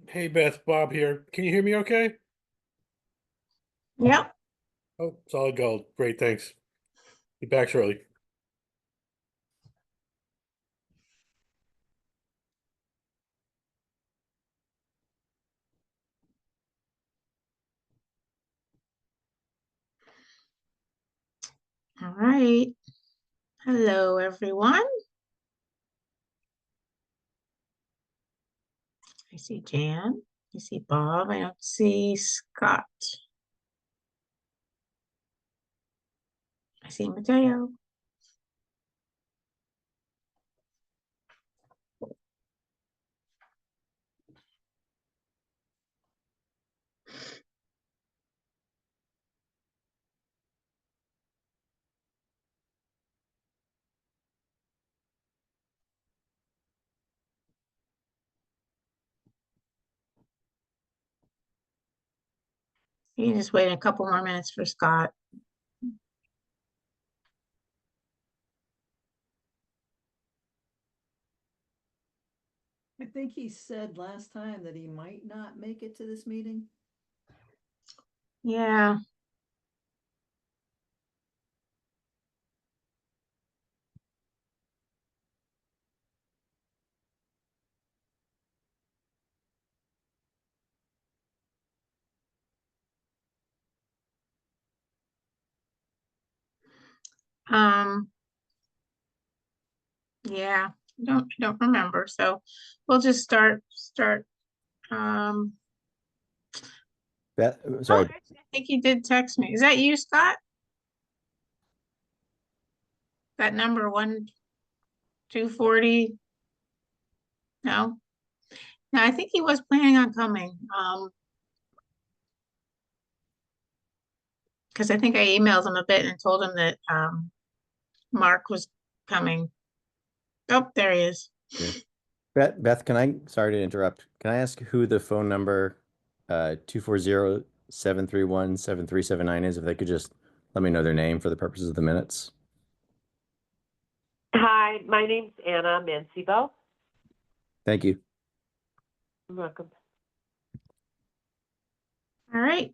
Hey Beth, Bob here. Can you hear me okay? Yep. Oh, solid gold. Great, thanks. Be back shortly. All right. Hello, everyone. I see Jan. I see Bob. I don't see Scott. I see Mateo. You can just wait a couple more minutes for Scott. I think he said last time that he might not make it to this meeting. Yeah. Um, yeah. I don't remember. So we'll just start. Um, Beth, oh, sorry, actually, I think you did text me. Is that you, Scott? That number 1-240? No? No, I think he was planning on coming. Because I think I emailed him a bit and told him that Mark was coming. Oh, there he is. Beth, sorry to interrupt. Can I ask who the phone number 240-731-7379 is? If they could just let me know their name for the purposes of the minutes. Hi, my name's Anna Mancibo. Thank you. You're welcome. All right.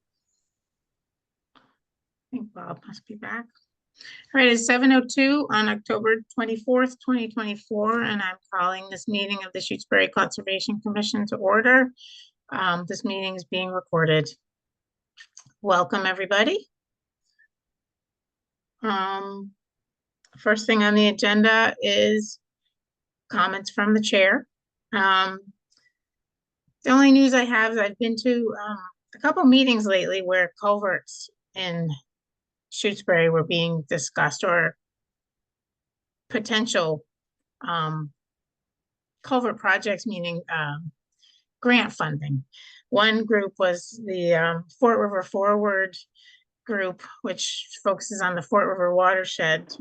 I think Bob must be back. All right, it's 7:02 on October 24th, 2024, and I'm calling this meeting of the Shutesbury Conservation Commission to order. This meeting is being recorded. Welcome, everybody. First thing on the agenda is comments from the chair. The only news I have is I've been to a couple meetings lately where culverts in Shutesbury were being discussed, or potential culvert projects, meaning grant funding. One group was the Fort River Forward group, which focuses on the Fort River watershed.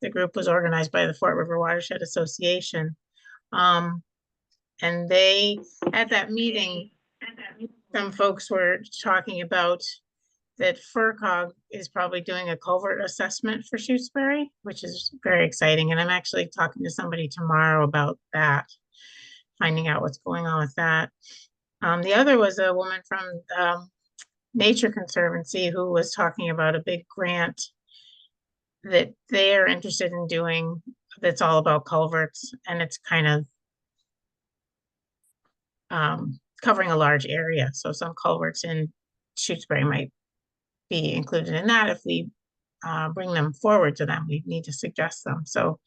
The group was organized by the Fort River Watershed Association. And they, at that meeting, some folks were talking about that FERCog is probably doing a culvert assessment for Shutesbury, which is very exciting. And I'm actually talking to somebody tomorrow about that, finding out what's going on with that. The other was a woman from Nature Conservancy who was talking about a big grant that they are interested in doing that's all about culverts, and it's kind of covering a large area. So some culverts in Shutesbury might be included in that. If we bring them forward to them, we need to suggest them. So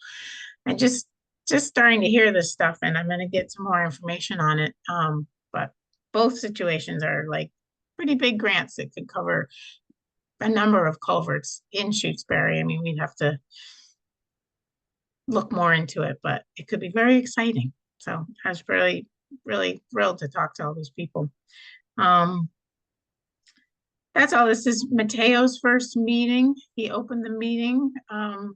I'm just starting to hear this stuff, and I'm going to get some more information on it. But both situations are like pretty big grants that could cover a number of culverts in Shutesbury. I mean, we'd have to look more into it, but it could be very exciting. So I was really, really thrilled to talk to all these people. That's all. This is Mateo's first meeting. He opened the meeting and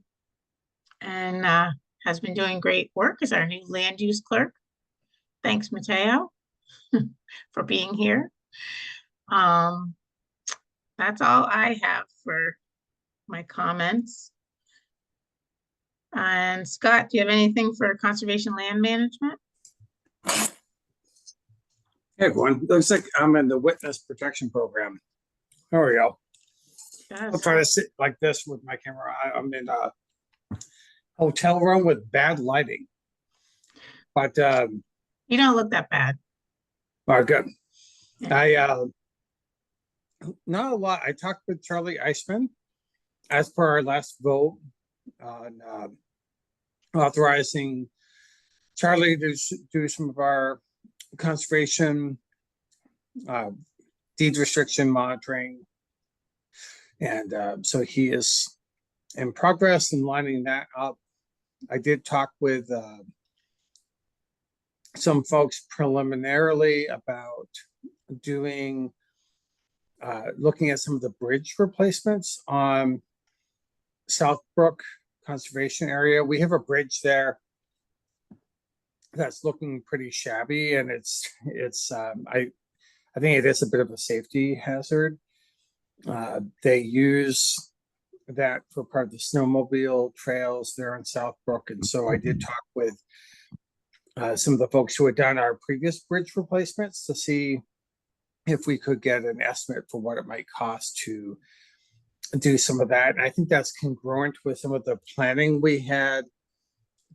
has been doing great work as our new land use clerk. Thanks, Mateo, for being here. That's all I have for my comments. And Scott, do you have anything for conservation land management? Hey everyone, looks like I'm in the witness protection program. There we go. I'll Yes. try to sit like this with my camera. I'm in a hotel room with bad lighting. But You don't look that bad. good. Yeah. I not a lot. I talked with Charlie Eisman as per our last vote on authorizing Charlie to do some of our conservation deed restriction monitoring. And so he is in progress in lining that up. I did talk with some folks preliminarily about doing looking at some of the bridge replacements on Southbrook Conservation Area. We have a bridge there that's looking pretty shabby, and it's I think it is a bit of a safety hazard. They use that for part of the snowmobile trails there in Southbrook, and so I did talk with some of the folks who had done our previous bridge replacements to see if we could get an estimate for what it might cost to do some of that. And I think that's congruent with some of the planning we had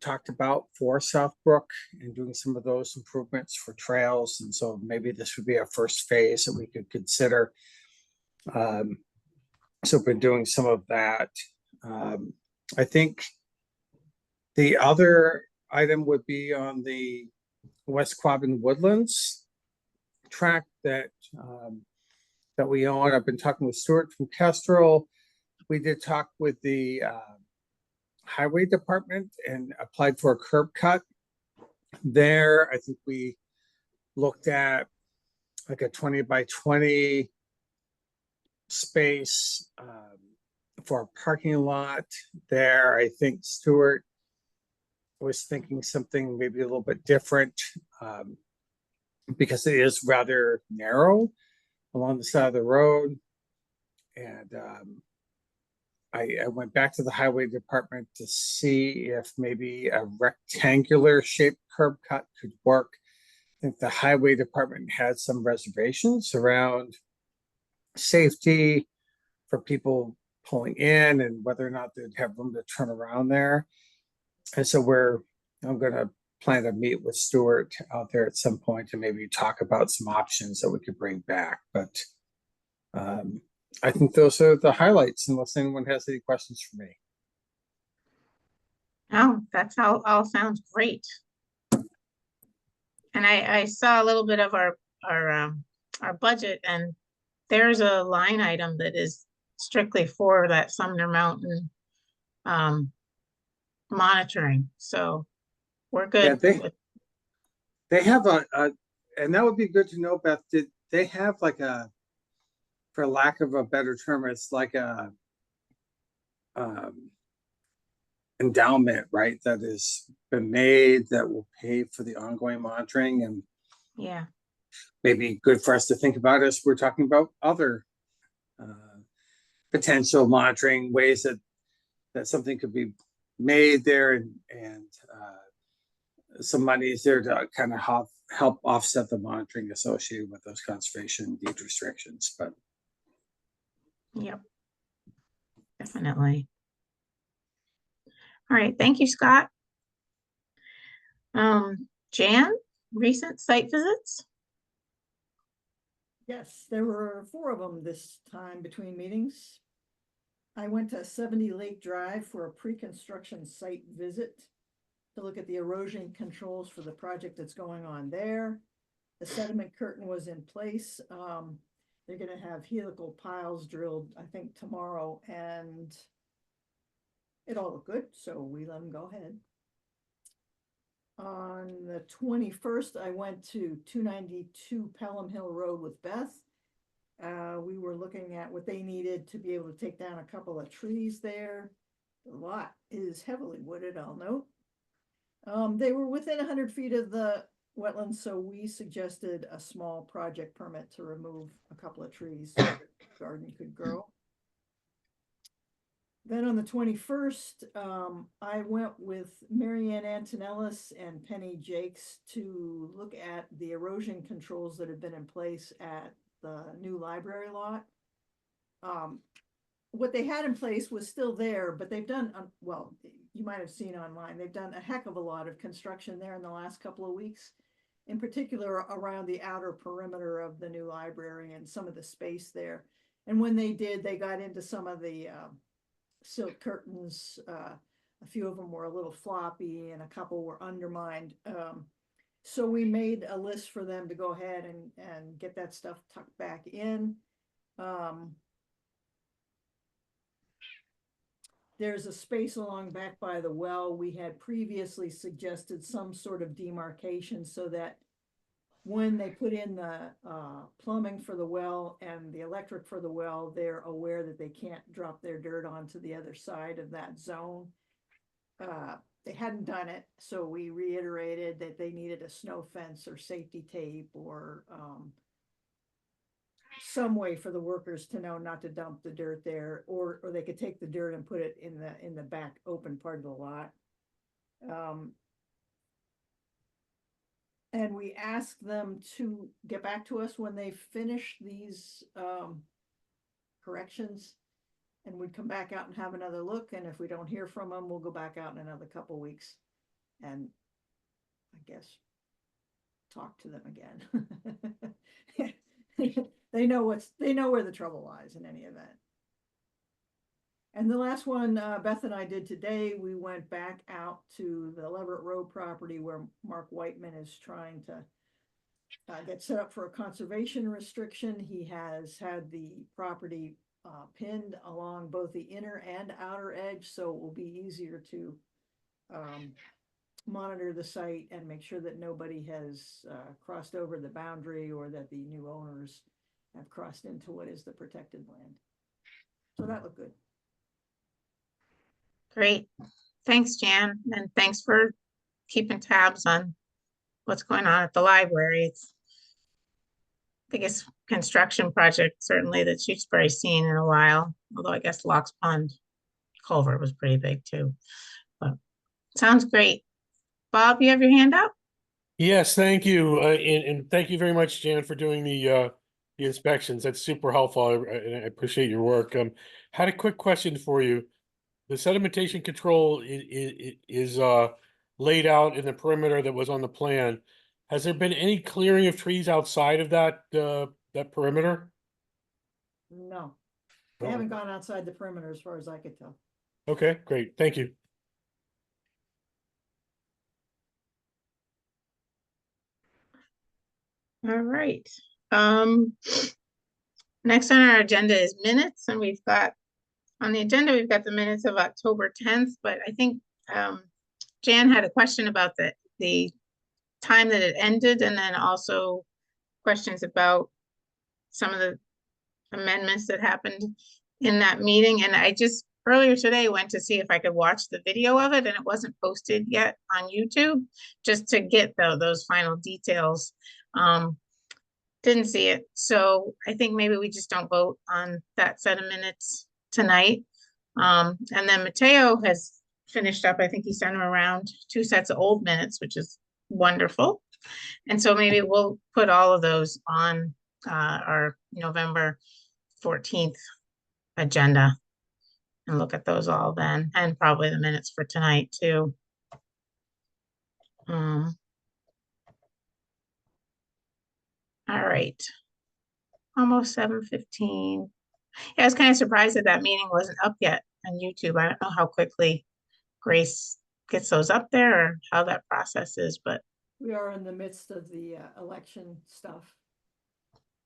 talked about for Southbrook and doing some of those improvements for trails. And so maybe this would be a first phase that we could consider. So we're doing some of that. I think the other item would be on the West Quabbin Woodlands track that that we own. I've been talking with Stuart from Kestrel. We did talk with the highway department and applied for a curb cut there. I think we looked at like a 20 by 20 space for a parking lot there. I think Stuart was thinking something maybe a little bit different because it is rather narrow along the side of the road. And I went back to the highway department to see if maybe a rectangular shaped curb cut could work. I think the highway department had some reservations around safety for people pulling in and whether or not they'd have room to turn around there. And so I'm going to plan to meet with Stuart out there at some point to maybe talk about some options that we could bring back. But I think those are the highlights, unless anyone has any questions for me. Oh, that's all sounds great. And I saw a little bit of our budget, and there's a line item that is strictly for that Sumner Mountain monitoring. So we're good. Yeah, they have a and that would be good to know, Beth. Did they have like a, for lack of a better term, it's like a endowment, right? That has been made that will pay for the ongoing monitoring, and Yeah. maybe good for us to think about as we're talking about other potential monitoring ways that something could be made there, and some money is there to kind of help offset the monitoring associated with those conservation deed restrictions. But Yep. Definitely. All right, thank you, Scott. Jan, recent site visits? Yes, there were 4 of them this time between meetings. I went to 70 Lake Drive for a pre-construction site visit to look at the erosion controls for the project that's going on there. The sediment curtain was in place. They're going to have helical piles drilled, I think, tomorrow, and it all looked good, so we let them go ahead. On the 21st, I went to 292 Pelham Hill Road with Beth. We were looking at what they needed to be able to take down a couple of trees there. The lot is heavily wooded, I'll note. They were within 100 feet of the wetlands, so we suggested a small project permit to remove a couple of trees so the garden could grow. Then on the 21st, I went with Marianne Antonellis and Penny Jakes to look at the erosion controls that have been in place at the new library lot. What they had in place was still there, but they've done, well, you might have seen online, they've done a heck of a lot of construction there in the last couple of weeks. In particular, around the outer perimeter of the new library and some of the space there. And when they did, they got into some of the silk curtains. A few of them were a little floppy and a couple were undermined. So we made a list for them to go ahead and get that stuff tucked back in. There's a space along back by the well. We had previously suggested some sort of demarcation so that when they put in the plumbing for the well and the electric for the well, they're aware that they can't drop their dirt onto the other side of that zone. They hadn't done it, so we reiterated that they needed a snow fence or safety tape or some way for the workers to know not to dump the dirt there, or they could take the dirt and put it in the back open part of the lot. And we asked them to get back to us when they finish these corrections, and we'd come back out and have another look. And if we don't hear from them, we'll go back out in another couple weeks and I guess talk to them again. They know where the trouble lies in any event. And the last one Beth and I did today, we went back out to the Leverett Road property where Mark Whiteman is trying to get set up for a conservation restriction. He has had the property pinned along both the inner and outer edge, so it will be easier to monitor the site and make sure that nobody has crossed over the boundary or that the new owners have crossed into what is the protected land. So that looked good. Great. Thanks, Jan. And thanks for keeping tabs on what's going on at the library. It's the biggest construction project certainly that Shutesbury's seen in a while. Although I guess Locks Pond culvert was pretty big too. But sounds great. Bob, you have your hand up? Yes, thank you. And thank you very much, Jan, for doing the inspections. That's super helpful. And I appreciate your work. Had a quick question for you. The sedimentation control is laid out in the perimeter that was on the plan. Has there been any clearing of trees outside of that perimeter? No, they Oh. haven't gone outside the perimeter as far as I could tell. Okay, great. Thank you. All right. Next on our agenda is minutes, and we've got on the agenda, we've got the minutes of October 10th, but I think Jan had a question about the time that it ended, and then also questions about some of the amendments that happened in that meeting. And I just earlier today went to see if I could watch the video of it, and it wasn't posted yet on YouTube, just to get those final details. Didn't see it. So I think maybe we just don't vote on that set of minutes tonight. And then Mateo has finished up, I think he sent them around 2 sets of old minutes, which is wonderful. And so maybe we'll put all of those on our November 14th agenda and look at those all then, and probably the minutes for tonight too. All right. Almost 7:15. Yeah, I was kind of surprised that meeting wasn't up yet on YouTube. I don't know how quickly Grace gets those up there or how that process is, but We are in the midst of the election stuff.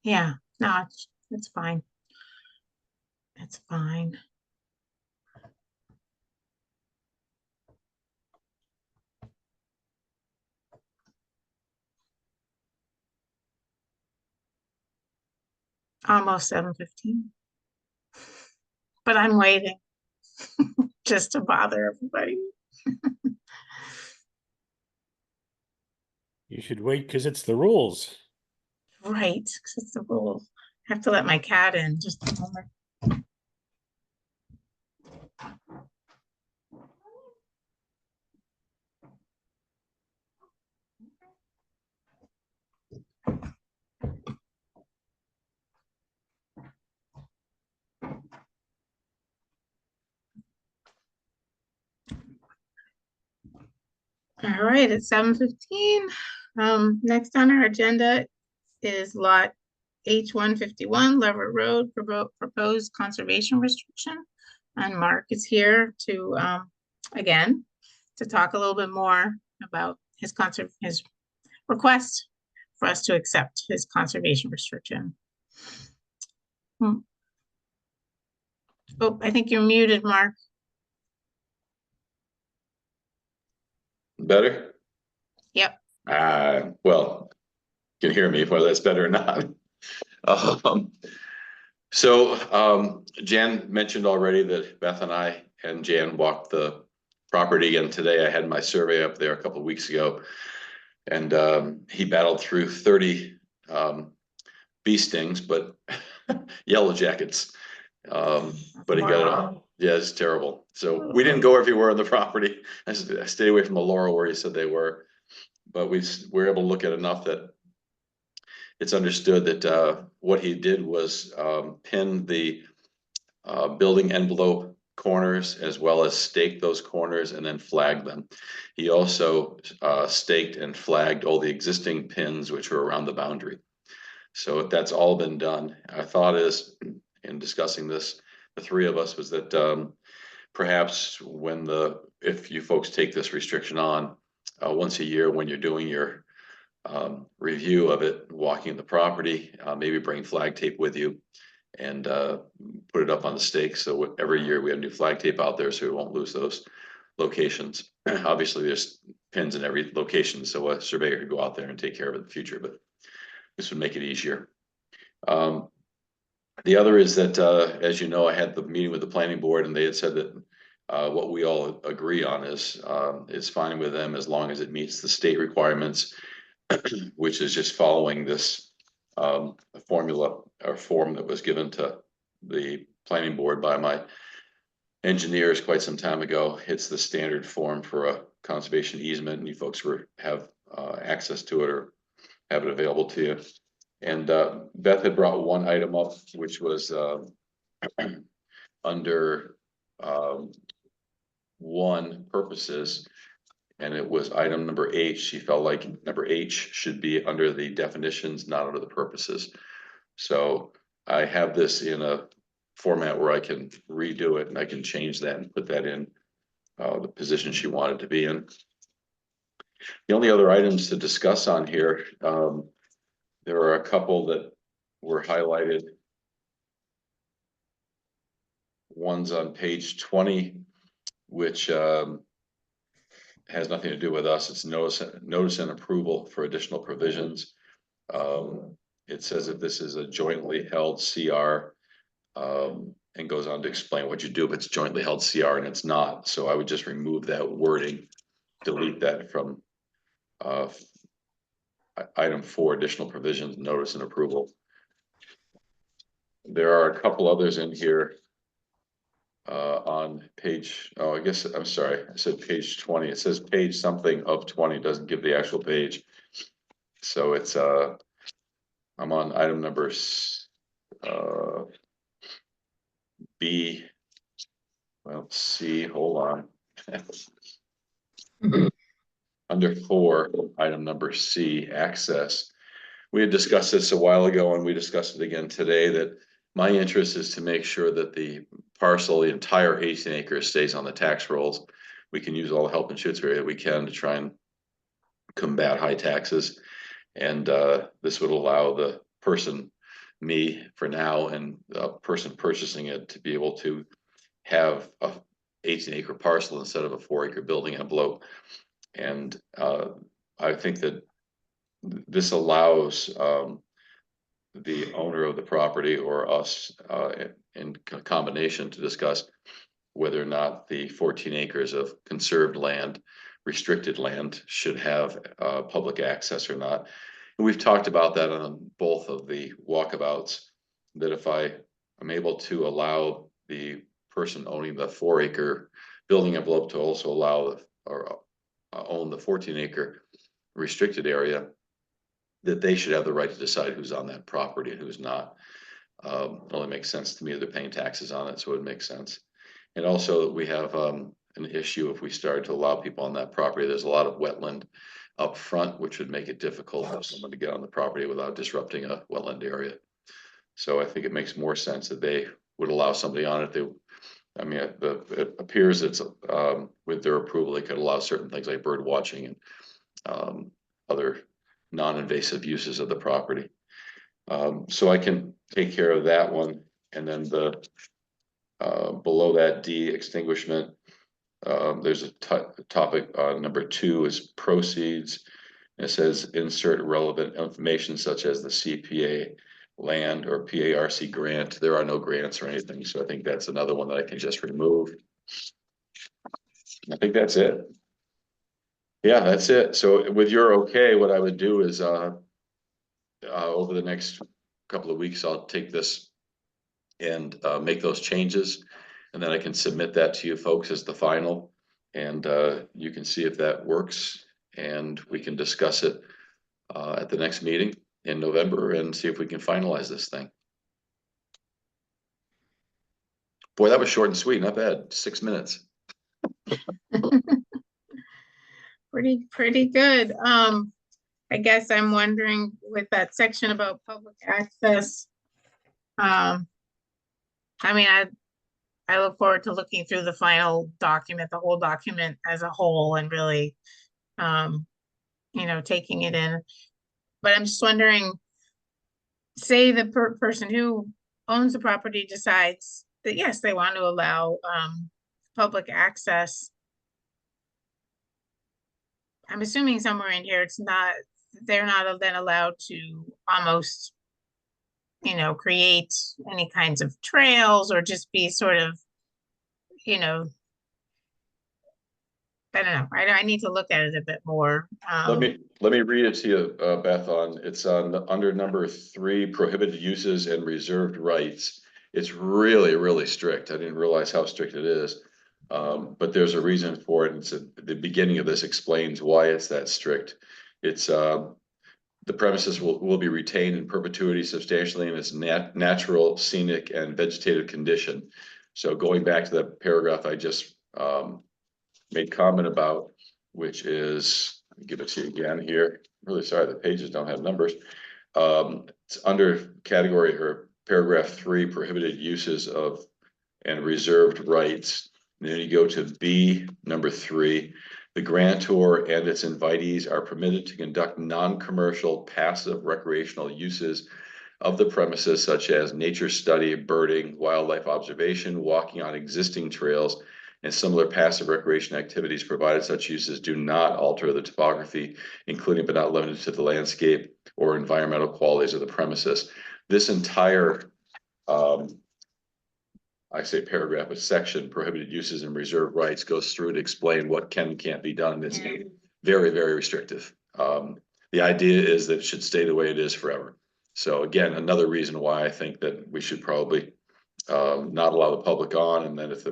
yeah, no, it's fine. It's fine. Almost 7:15. But I'm waiting just to bother everybody. You should wait because it's the rules. Right, because it's the rules. I have to let my cat in just a moment. All right, it's 7:15. Next on our agenda is lot H-151 Lever Road, proposed conservation restriction. And Mark is here to, again, to talk a little bit more about his request for us to accept his conservation restriction. Oh, I think you're muted, Mark. Better? Yep. Well, you can hear me, whether that's better or not. Jan mentioned already that Beth and I and Jan walked the property, and today I had my survey up there a couple of weeks ago. And he battled through 30 bee stings, but yellow jackets. But he got it all. Yeah, it's terrible. So we didn't go everywhere on the property. I stayed away from the laurel where he said they were. But we were able to look at enough that it's understood that what he did was pin the building envelope corners as well as stake those corners and then flag them. He also staked and flagged all the existing pins which were around the boundary. So that's all been done. Our thought is, in discussing this, the three of us, was that perhaps if you folks take this restriction on once a year when you're doing your review of it, walking the property, maybe bring flag tape with you and put it up on the stakes. So every year we have new flag tape out there so we won't lose those locations. Obviously there's pins in every location, so a surveyor could go out there and take care of it in the future, but this would make it easier. The other is that, as you know, I had the meeting with the planning board and they had said that what we all agree on is fine with them as long as it meets the state requirements, which is just following this formula or form that was given to the planning board by my engineers quite some time ago. It's the standard form for a conservation easement, and you folks have access to it or have it available to you. And Beth had brought one item up, which was under one purposes, and it was item number H. She felt like number H should be under the definitions, not under the purposes. So I have this in a format where I can redo it and I can change that and put that in the position she wanted to be in. The only other items to discuss on here, there are a couple that were highlighted. One's on page 20, which has nothing to do with us. It's notice and approval for additional provisions. It says if this is a jointly held CR, and goes on to explain what you do if it's jointly held CR and it's not. So I would just remove that wording, delete that from item 4, additional provisions, notice and approval. There are a couple others in here on page, oh, I guess, I'm sorry, I said page 20. It says page something of 20, doesn't give the actual page. So it's, I'm on item number B, well, C, hold on. Under 4, item number C, access. We had discussed this a while ago and we discussed it again today, that my interest is to make sure that the parcel, the entire 18 acres, stays on the tax rolls. We can use all the help in Shutesbury that we can to try and combat high taxes. And this would allow the person, me for now, and the person purchasing it to be able to have a 18-acre parcel instead of a 4-acre building envelope. And I think that this allows the owner of the property or us in combination to discuss whether or not the 14 acres of conserved land, restricted land, should have public access or not. And we've talked about that on both of the walkabouts, that if I am able to allow the person owning the 4-acre building envelope to also allow or own the 14-acre restricted area, that they should have the right to decide who's on that property and who's not. It only makes sense to me. They're paying taxes on it, so it makes sense. And also we have an issue if we started to allow people on that property. There's a lot of wetland up front, which would make it difficult for someone to get on the property without disrupting a wetland area. So I think it makes more sense that they would allow somebody on it. I mean, it appears it's, with their approval, they could allow certain things like bird watching and other non-invasive uses of the property. So I can take care of that one. And then the below that, D, extinguishment. There's a topic, number 2 is proceeds. It says insert relevant information such as the CPA land or PARC grant. There are no grants or anything, so I think that's another one that I can just remove. I think that's it. Yeah, that's it. So with your okay, what I would do is over the next couple of weeks, I'll take this and make those changes, and then I can submit that to you folks as the final, and you can see if that works, and we can discuss it at the next meeting in November and see if we can finalize this thing. Boy, that was short and sweet, not bad, 6 minutes. Pretty good. I guess I'm wondering with that section about public access. I mean, I look forward to looking through the final document, the whole document as a whole, and really, you know, taking it in. But I'm just wondering, say the person who owns the property decides that yes, they want to allow public access. I'm assuming somewhere in here they're not then allowed to almost, you know, create any kinds of trails or just be sort of, you know, I don't know. I need to look at it a bit more. Let me read it to you, Beth. It's on under number 3, prohibited uses and reserved rights. It's really strict. I didn't realize how strict it is, but there's a reason for it. It's the beginning of this explains why it's that strict. It's the premises will be retained in perpetuity substantially in its natural, scenic, and vegetative condition. So going back to the paragraph I just made comment about, which is, let me give it to you again here. I'm really sorry, the pages don't have numbers. It's under category or paragraph 3, prohibited uses of and reserved rights. And then you go to B, number 3. The grantor and its invitees are permitted to conduct non-commercial passive recreational uses of the premises, such as nature study, birding, wildlife observation, walking on existing trails, and similar passive recreation activities, provided such uses do not alter the topography, including but not limited to the landscape or environmental qualities of the premises. This entire I say paragraph, but section, prohibited uses and reserved rights, goes through to explain what can and can't be done. It's very restrictive. The idea is that it should stay the way it is forever. So again, another reason why I think that we should probably not allow the public on, and then if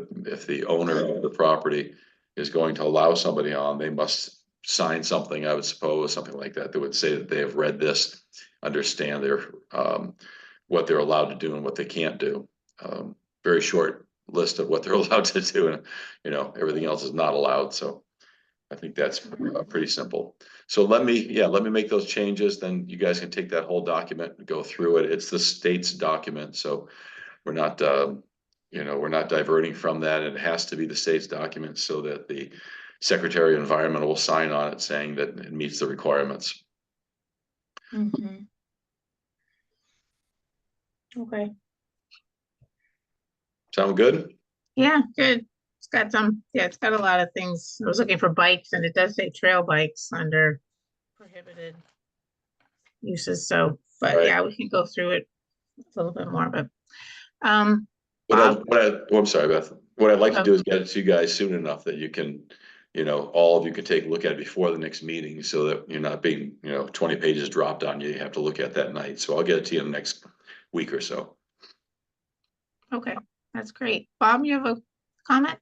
the owner of the property is going to allow somebody on, they must sign something, I would suppose, something like that would say that they have read this, understand their what they're allowed to do and what they can't do. Very short list of what they're allowed to do, and you know, everything else is not allowed. So I think that's pretty simple. So let me make those changes. Then you guys can take that whole document and go through it. It's the state's document, so we're not, you know, we're not diverting from that. It has to be the state's document so that the Secretary of Environment will sign on it saying that it meets the requirements. Okay. Sound good? Yeah, good. It's got it's got a lot of things. I was looking for bikes and it does say trail bikes under prohibited uses. So, but Right. yeah, we can go through it a little bit more, but I'm sorry, Beth. What I'd like to do is get it to you guys soon enough that you can, you know, all of you can take a look at it before the next meeting so that you're not being, you know, 20 pages dropped on you. You have to look at that night. So I'll get it to you in the next week or so. okay, that's great. Bob, you have a comment?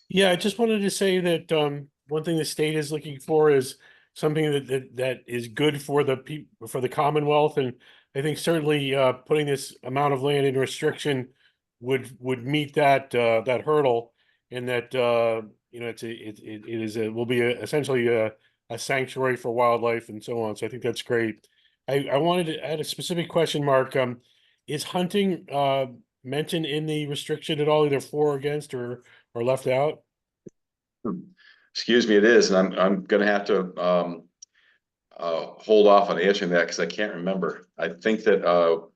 Yeah, I just wanted to say that one thing the state is looking for is something that is good for the people, for the Commonwealth, and I think certainly putting this amount of land in restriction would meet that that hurdle, and that you know, it is will be essentially a sanctuary for wildlife and so on. So I think that's great. I wanted to add a specific question, Mark. Is hunting mentioned in the restriction at all, either for or against or left out? Excuse me, it is, and I'm gonna have to hold off on answering that because I can't remember. I think that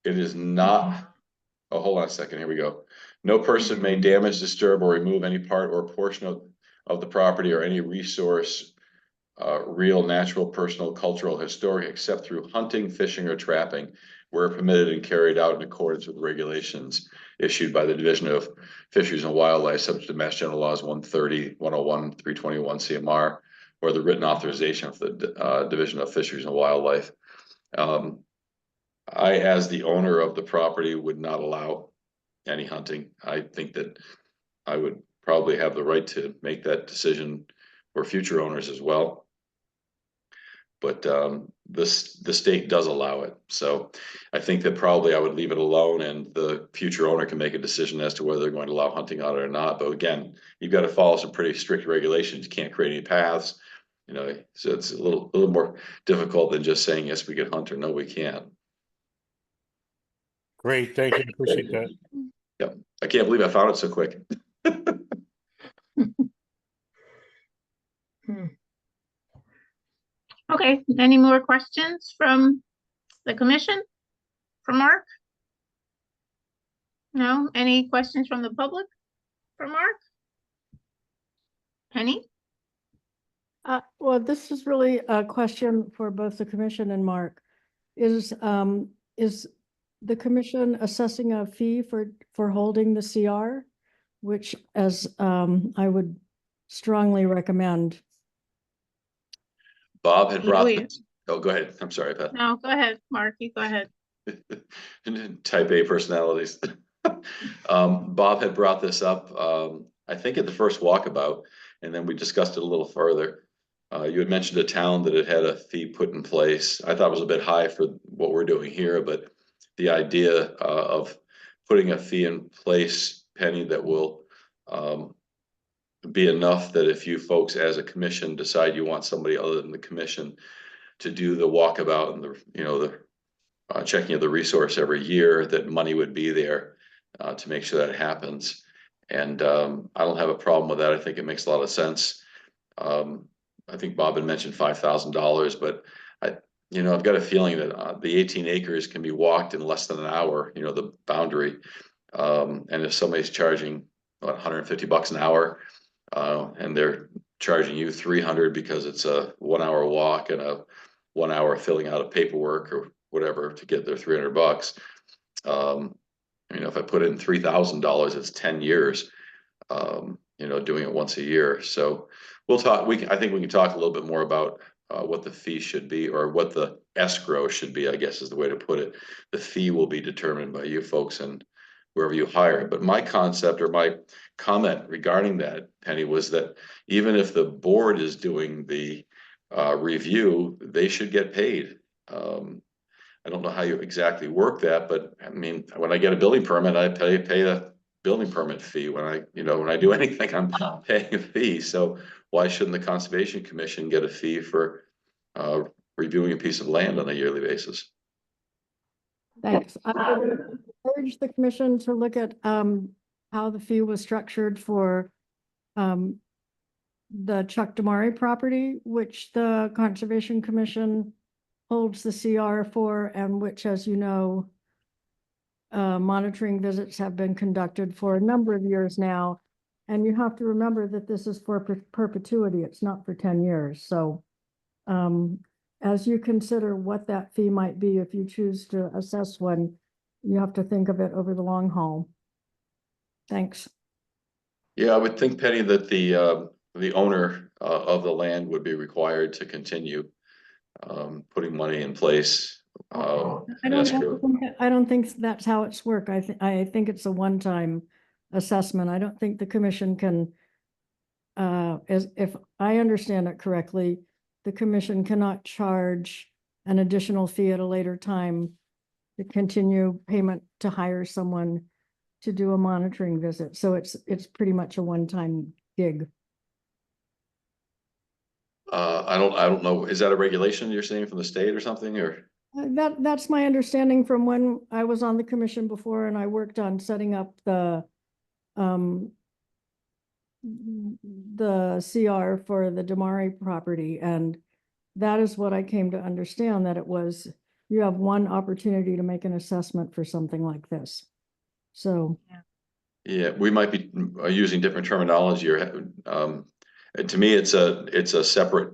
it is not. Oh, hold on a second. Here we go. No person may damage, disturb, or remove any part or portion of the property or any resource, real, natural, personal, cultural, historic, except through hunting, fishing, or trapping, where permitted and carried out in accordance with regulations issued by the Division of Fisheries and Wildlife, subject to Mass General Laws 130, 101, 321 CMR, or the written authorization of the Division of Fisheries and Wildlife. I, as the owner of the property, would not allow any hunting. I think that I would probably have the right to make that decision for future owners as well. But the state does allow it. So I think that probably I would leave it alone, and the future owner can make a decision as to whether they're going to allow hunting on it or not. But again, you've got to follow some pretty strict regulations. You can't create any paths, you know, so it's a little more difficult than just saying, yes, we can hunt, or no, we can't. Great, thank you. Appreciate that. Yep. I can't believe I found it so quick. Okay, any more questions from the commission? For Mark? No, any questions from the public for Mark? Penny? Well, this is really a question for both the commission and Mark. Is the commission assessing a fee for holding the CR? Which, as I would strongly recommend. Bob had brought we- this. Oh, go ahead. I'm sorry, Beth. No, go ahead, Mark, you go ahead. Type A personalities. Bob had brought this up, I think at the first walkabout, and then we discussed it a little further. You had mentioned a town that had a fee put in place. I thought it was a bit high for what we're doing here, but the idea of putting a fee in place, Penny, that will be enough that if you folks as a commission decide you want somebody other than the commission to do the walkabout and the, you know, the checking of the resource every year, that money would be there to make sure that happens. And I don't have a problem with that. I think it makes a lot of sense. I think Bob had mentioned $5,000, but I've got a feeling that the 18 acres can be walked in less than an hour, you know, the boundary. And if somebody's charging $150 an hour, and they're charging you 300 because it's a 1 hour walk and a 1 hour filling out of paperwork or whatever to get their $300. If I put in $3,000, it's 10 years, doing it once a year. So we'll talk, I think we can talk a little bit more about what the fee should be, or what the escrow should be, I guess is the way to put it. The fee will be determined by you folks and wherever you hire. But my concept, or my comment regarding that, Penny, was that even if the board is doing the review, they should get paid. I don't know how you exactly work that, but I mean, when I get a building permit, I pay a building permit fee. When I do anything, I'm paying a fee. So why shouldn't the Conservation Commission get a fee for reviewing a piece of land on a yearly basis? Thanks. I would urge the commission to look at how the fee was structured for the Chuck Damari property, which the Conservation Commission holds the CR for, and which, as you know, monitoring visits have been conducted for a number of years now. And you have to remember that this is for perpetuity. It's not for 10 years. So as you consider what that fee might be, if you choose to assess one, you have to think of it over the long haul. Thanks. Yeah, I would think, Penny, that the owner of the land would be required to continue putting money in place. I don't think that's how it's worked. I think it's a one-time assessment. I don't think the commission can, if I understand it correctly, the commission cannot charge an additional fee at a later time to continue payment to hire someone to do a monitoring visit. So it's pretty much a one-time gig. I don't know. Is that a regulation you're saying from the state or something, or? That's my understanding from when I was on the commission before and I worked on setting up the CR for the Damari property, and that is what I came to understand, that it was, you have one opportunity to make an assessment for something like this. So, Yeah, we might be using different terminology or, and to me, it's a separate,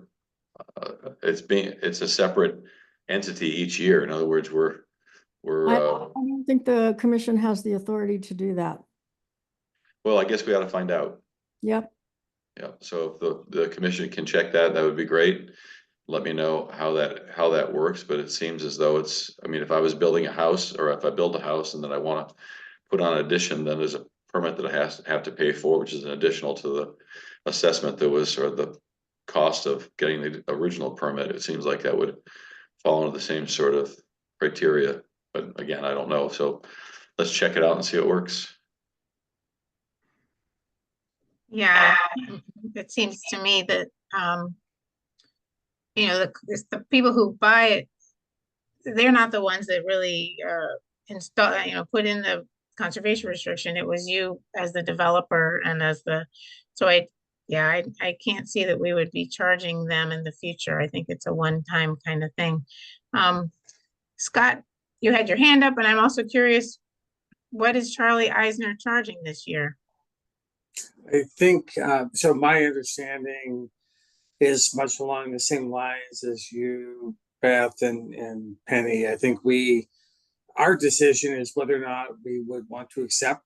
it's a separate entity each year. In other words, I don't think the commission has the authority to do that. well, I guess we ought to find out. Yep. Yeah, so if the commission can check that, that would be great. Let me know how that works, but it seems as though it's, I mean, if I was building a house, or if I build a house and then I want to put on an addition, then there's a permit that I have to pay for, which is an additional to the assessment that was, or the cost of getting the original permit. It seems like that would fall into the same sort of criteria, but again, I don't know. So let's check it out and see how it works. Yeah, it seems to me that, you know, it's the people who buy it, they're not the ones that really, install, you know, put in the conservation restriction. It was you as the developer and as so I can't see that we would be charging them in the future. I think it's a one-time kind of thing. Scott, you had your hand up, and I'm also curious, what is Charlie Eisner charging this year? I think, so my understanding is much along the same lines as you, Beth and Penny. I think our decision is whether or not we would want to accept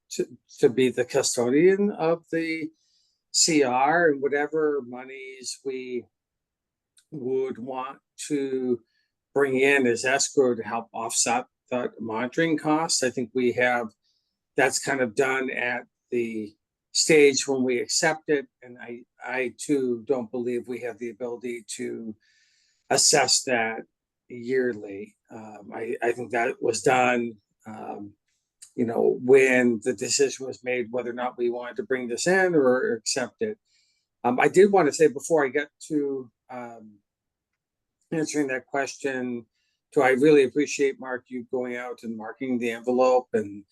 to be the custodian of the CR, and whatever monies we would want to bring in as escrow to help offset the monitoring costs. I think that's kind of done at the stage when we accept it. And I too don't believe we have the ability to assess that yearly. I think that was done, when the decision was made whether or not we wanted to bring this in or accept it. I did want to say before I get to answering that question, so I really appreciate, Mark, you going out and marking the envelope and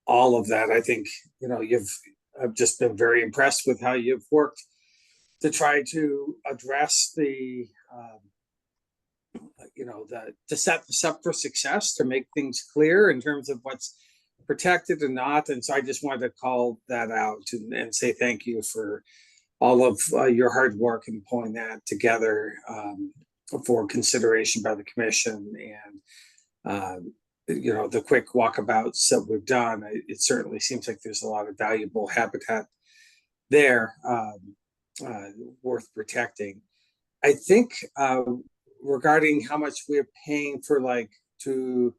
all of that. I think, I've just been very impressed with how you've worked to try to address to set this up for success, to make things clear in terms of what's protected and not. And so I just wanted to call that out and say thank you for all of your hard work in pulling that together for consideration by the commission. And the quick walkabouts that we've done, it certainly seems like there's a lot of valuable habitat there worth protecting. I think regarding how much we're paying for to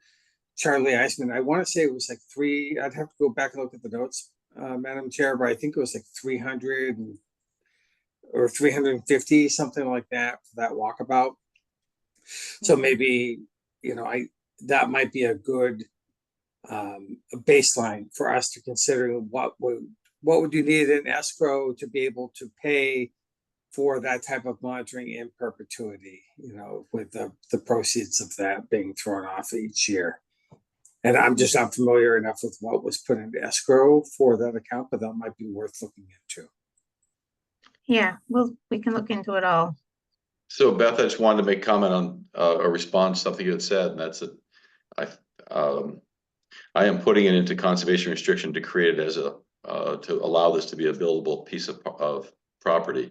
Charlie Eisman, I want to say it was I'd have to go back and look at the notes, Madam Chair, but I think it was 300 or 350, something like that, for that walkabout. So maybe, that might be a good baseline for us to consider. What would you need in escrow to be able to pay for that type of monitoring in perpetuity, with the proceeds of that being thrown off each year. And I'm just not familiar enough with what was put into escrow for that account, but that might be worth looking into. Yeah, well, we can look into it all. So Beth, I just wanted to make comment on a response to something you had said, and that's that I am putting it into conservation restriction to create it as to allow this to be a buildable piece of property.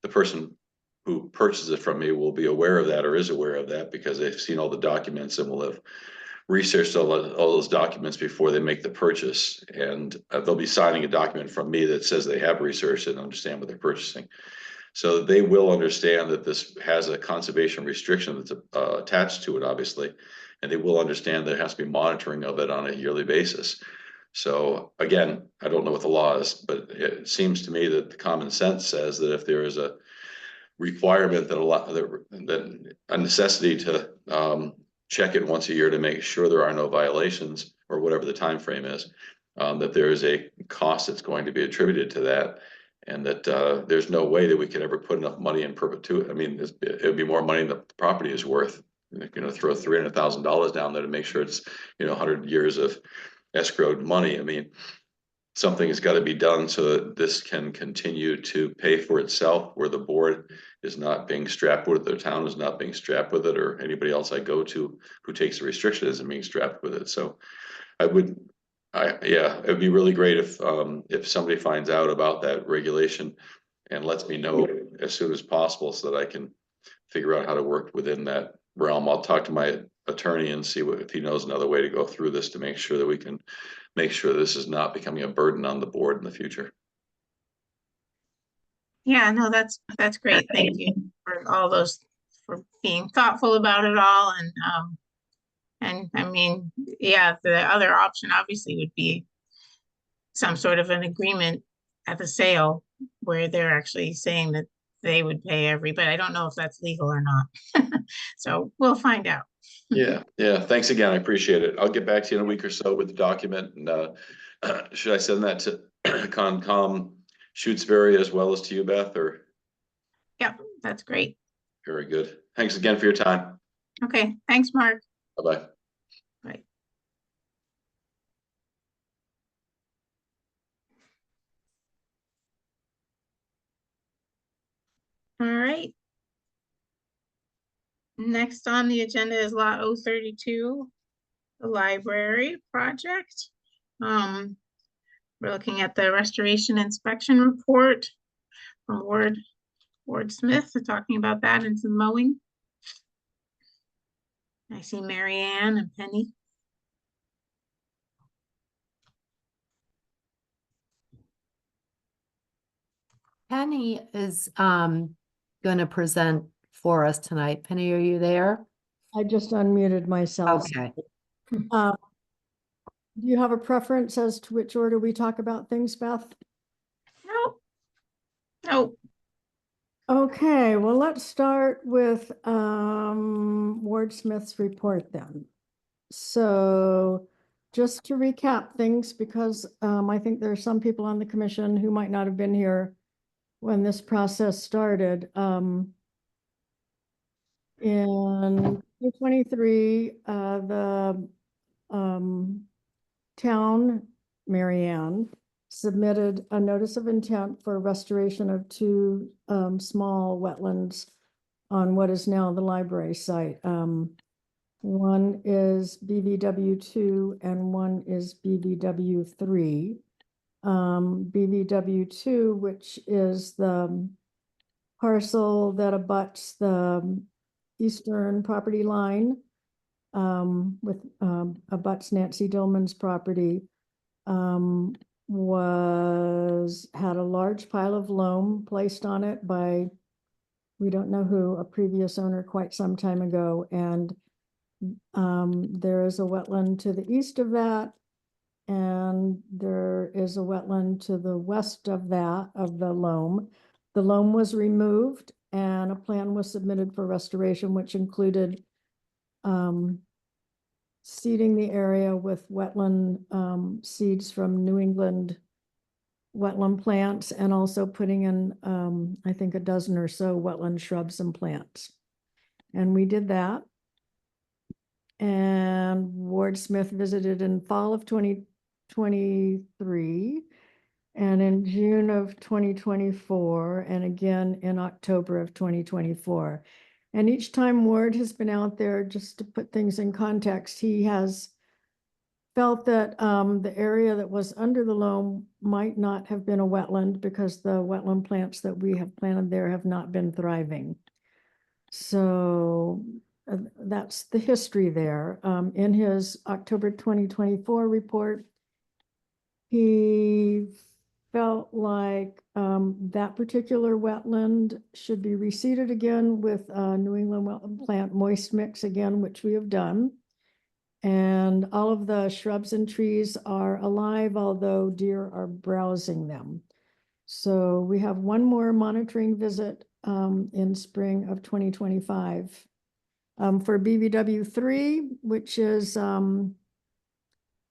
The person who purchases it from me will be aware of that, or is aware of that, because they've seen all the documents and will have researched all those documents before they make the purchase. And they'll be signing a document from me that says they have researched and understand what they're purchasing. So they will understand that this has a conservation restriction that's attached to it, obviously, and they will understand there has to be monitoring of it on a yearly basis. So again, I don't know what the law is, but it seems to me that the common sense says that if there is a requirement that a necessity to check it once a year to make sure there are no violations, or whatever the time frame is, that there is a cost that's going to be attributed to that. And that there's no way that we could ever put enough money in perpetuity. I mean, it would be more money than the property is worth. Throw $300,000 down there to make sure it's 100 years of escrowed money. I mean, something has got to be done so that this can continue to pay for itself, where the board is not being strapped with it, the town is not being strapped with it, or anybody else I go to who takes the restriction isn't being strapped with it. So yeah, it'd be really great if somebody finds out about that regulation and lets me know as soon as possible so that I can figure out how to work within that realm. I'll talk to my attorney and see if he knows another way to go through this to make sure that we can make sure this is not becoming a burden on the board in the future. Yeah, no, that's great. Thank you for all those, for being thoughtful about it all. And I mean, yeah, the other option obviously would be some sort of an agreement at the sale where they're actually saying that they would pay everybody. I don't know if that's legal or not. So we'll find out. Yeah. Thanks again. I appreciate it. I'll get back to you in a week or so with the document. And should I send that to Concom Shutesbury as well as to you, Beth? Or Yep, that's great. very good. Thanks again for your time. Okay, thanks, Mark. Bye-bye. Bye. All right. Next on the agenda is Lot 032, the library project. We're looking at the restoration inspection report from Ward Smith, talking about that and some mowing. I see Mary Ann and Penny. Penny is gonna present for us tonight. Penny, are you there? I just unmuted myself. Okay. Do you have a preference as to which order we talk about things, Beth? No. Okay, well, let's start with Ward Smith's report then. So just to recap things, because I think there are some people on the commission who might not have been here when this process started. In 2023, the town, Mary Ann, submitted a notice of intent for restoration of two small wetlands on what is now the library site. One is BVW2 and one is BVW3. BVW2, which is the parcel that abuts the eastern property line, with abuts Nancy Dillman's property, had a large pile of loam placed on it by, we don't know who, a previous owner quite some time ago. And there is a wetland to the east of that, and there is a wetland to the west of that, of the loam. The loam was removed and a plan was submitted for restoration, which included seeding the area with wetland seeds from New England wetland plants, and also putting in, I think, a dozen or so wetland shrubs and plants. And we did that. And Ward Smith visited in fall of 2023, and in June of 2024, and again in October of 2024. And each time Ward has been out there, just to put things in context, he has felt that the area that was under the loam might not have been a wetland because the wetland plants that we have planted there have not been thriving. So that's the history there. In his October 2024 report, he felt like that particular wetland should be reseeded again with New England wetland plant moist mix again, which we have done. And all of the shrubs and trees are alive, although deer are browsing them. So we have one more monitoring visit in spring of 2025. For BVW3, which is on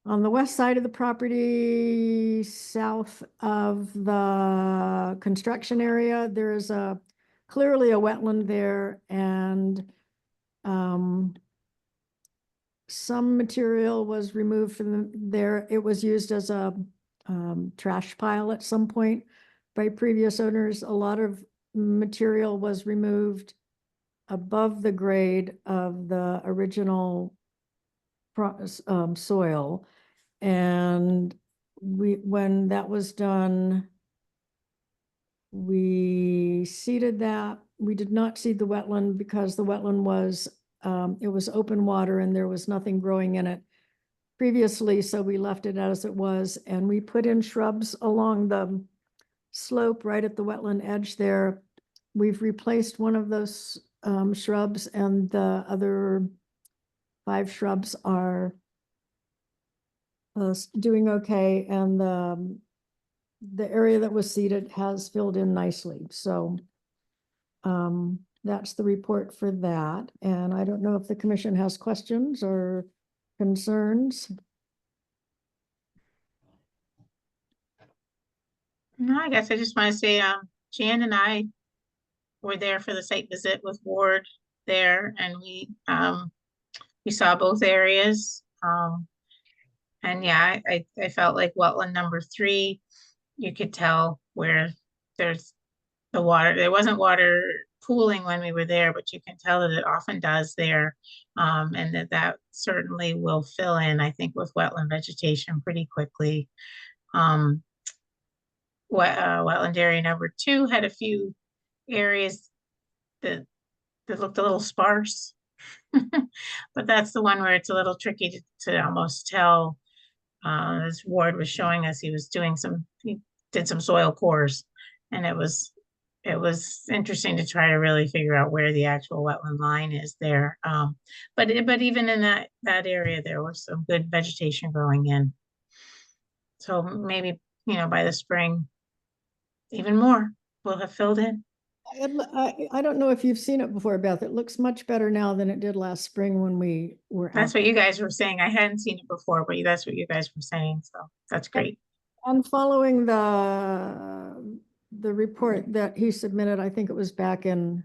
On the west side of the property, south of the construction area, there is clearly a wetland there, and some material was removed from there. It was used as a trash pile at some point by previous owners. A lot of material was removed above the grade of the original soil. And when that was done, we seeded that. We did not seed the wetland because the wetland was, it was open water and there was nothing growing in it previously, so we left it as it was, and we put in shrubs along the slope right at the wetland edge there. We've replaced one of those shrubs, and the other 5 shrubs are doing okay, and the area that was seeded has filled in nicely. So that's the report for that. And I don't know if the commission has questions or concerns. No, I guess I just want to say, Jan and I were there for the site visit with Ward there, and we saw both areas. And yeah, I felt like wetland number 3, you could tell where there's the water. There wasn't water pooling when we were there, but you can tell that it often does there. And that certainly will fill in, I think, with wetland vegetation pretty quickly. Wetland area number 2 had a few areas that looked a little sparse. But that's the one where it's a little tricky to almost tell. As Ward was showing us, he did some soil cores, and it was interesting to try to really figure out where the actual wetland line is there. But even in that area, there was some good vegetation growing in. So maybe, by the spring, even more will have filled in. I don't know if you've seen it before, Beth. It looks much better now than it did last spring when we were That's out. what you guys were saying. I hadn't seen it before, but that's what you guys were saying. So that's great. And following the report that he submitted, I think it was back in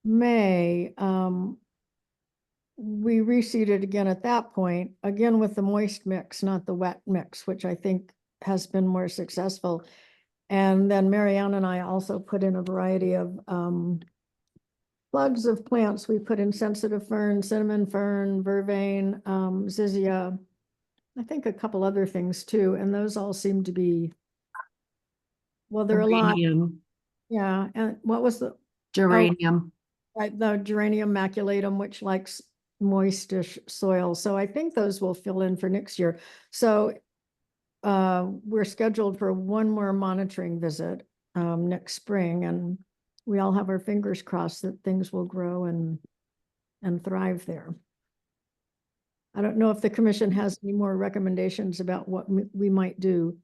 May, we reseeded again at that point, again with the moist mix, not the wet mix, which I think has been more successful. And then Marianne and I also put in a variety of plugs of plants. We put in sensitive fern, cinnamon fern, vervain, zizia, I think a couple other things too. And those all seem to be, well, they're a lot. Geranium. Yeah. And what was the, Geranium. right, the geranium maculatum, which likes moistish soil. So I think those will fill in for next year. So we're scheduled for one more monitoring visit next spring, and we all have our fingers crossed that things will grow and thrive there. I don't know if the commission has any more recommendations about what we might do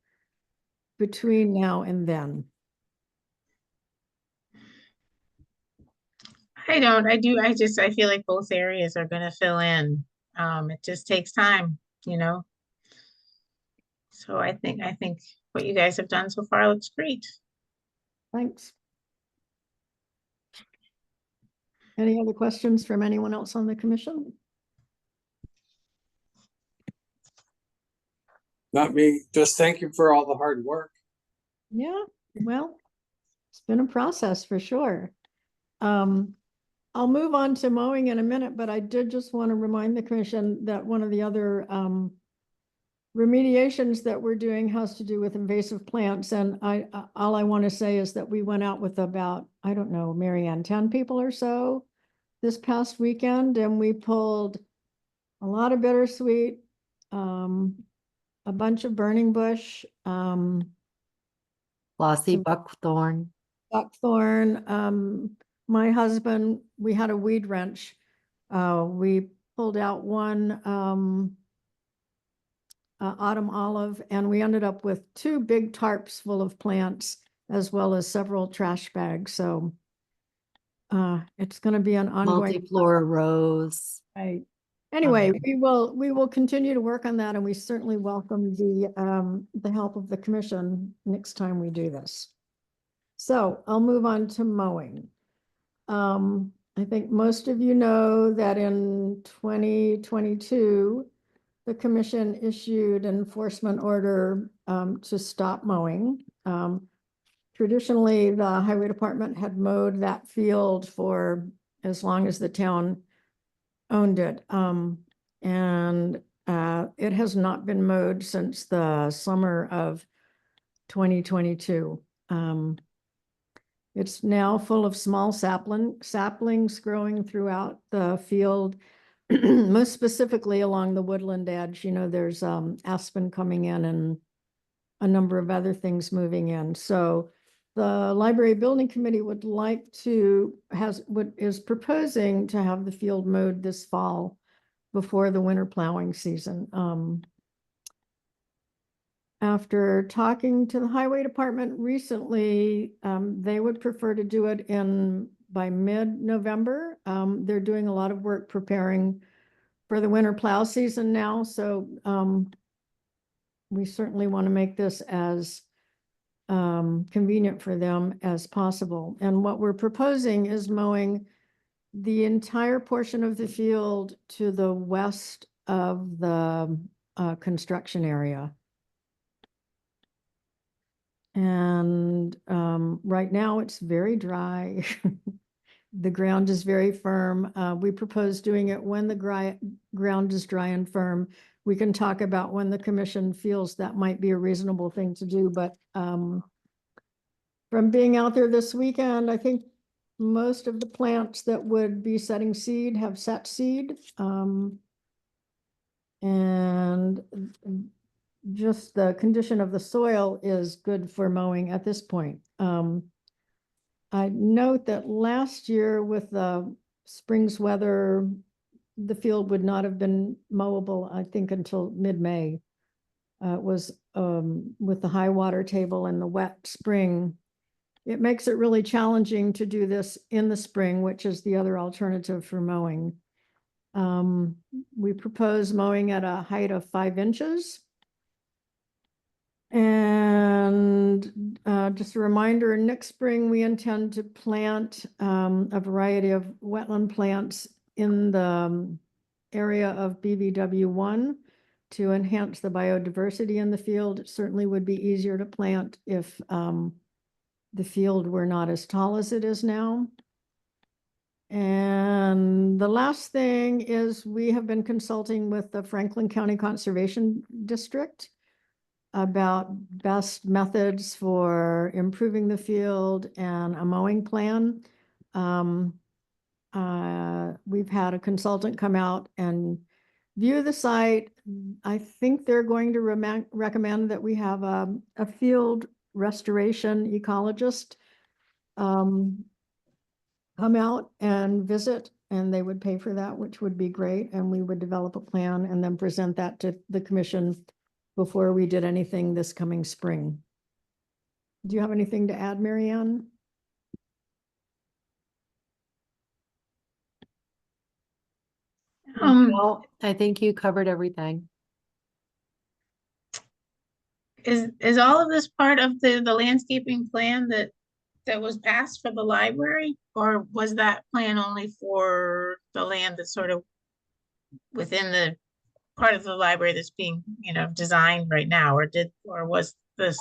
between now and then. I don't, I do, I feel like both areas are gonna fill in. It just takes time, So I think what you guys have done so far looks great. Thanks. Any other questions from anyone else on the commission? Not me. Just thank you for all the hard work. Yeah, well, it's been a process for sure. I'll move on to mowing in a minute, but I did just want to remind the commission that one of the other remediations that we're doing has to do with invasive plants. And all I want to say is that we went out with about, I don't know, Marianne, 10 people or so this past weekend, and we pulled a lot of bittersweet, a bunch of burning bush, Glossy some buckthorn. buckthorn. My husband, we had a weed wrench. We pulled out one autumn olive, and we ended up with 2 big tarps full of plants, as well as several trash bags. So it's going to be an ongoing. Multiflora rose. Right. Anyway, we will continue to work on that, and we certainly welcome the help of the commission next time we do this. So I'll move on to mowing. I think most of you know that in 2022, the commission issued an enforcement order to stop mowing. Traditionally, the highway department had mowed that field for as long as the town owned it. And it has not been mowed since the summer of 2022. It's now full of small saplings growing throughout the field, most specifically along the woodland edge. You know, there's aspen coming in and a number of other things moving in. So the library building committee would like to is proposing to have the field mowed this fall before the winter plowing season. After talking to the highway department recently, they would prefer to do it by mid-November. They're doing a lot of work preparing for the winter plow season now. So we certainly want to make this as convenient for them as possible. And what we're proposing is mowing the entire portion of the field to the west of the construction area. And right now it's very dry. The ground is very firm. We propose doing it when the ground is dry and firm. We can talk about when the commission feels that might be a reasonable thing to do, but from being out there this weekend, I think most of the plants that would be setting seed have set seed. And just the condition of the soil is good for mowing at this point. I note that last year with the spring's weather, the field would not have been mowable, I think, until mid-May. It was with the high water table and the wet spring. It makes it really challenging to do this in the spring, which is the other alternative for mowing. We propose mowing at a height of 5 inches. And just a reminder, next spring, we intend to plant a variety of wetland plants in the area of BVW1 to enhance the biodiversity in the field. It certainly would be easier to plant if the field were not as tall as it is now. And the last thing is we have been consulting with the Franklin County Conservation District about best methods for improving the field and a mowing plan. We've had a consultant come out and view the site. I think they're going to recommend that we have a field restoration ecologist come out and visit, and they would pay for that, which would be great. And we would develop a plan and then present that to the commission before we did anything this coming spring. Do you have anything to add, Mary Ann? Well, I think you covered everything. Is all of this part of the landscaping plan that was passed for the library? Or was that plan only for the land that's sort of within the part of the library that's being, designed right now? Or was this?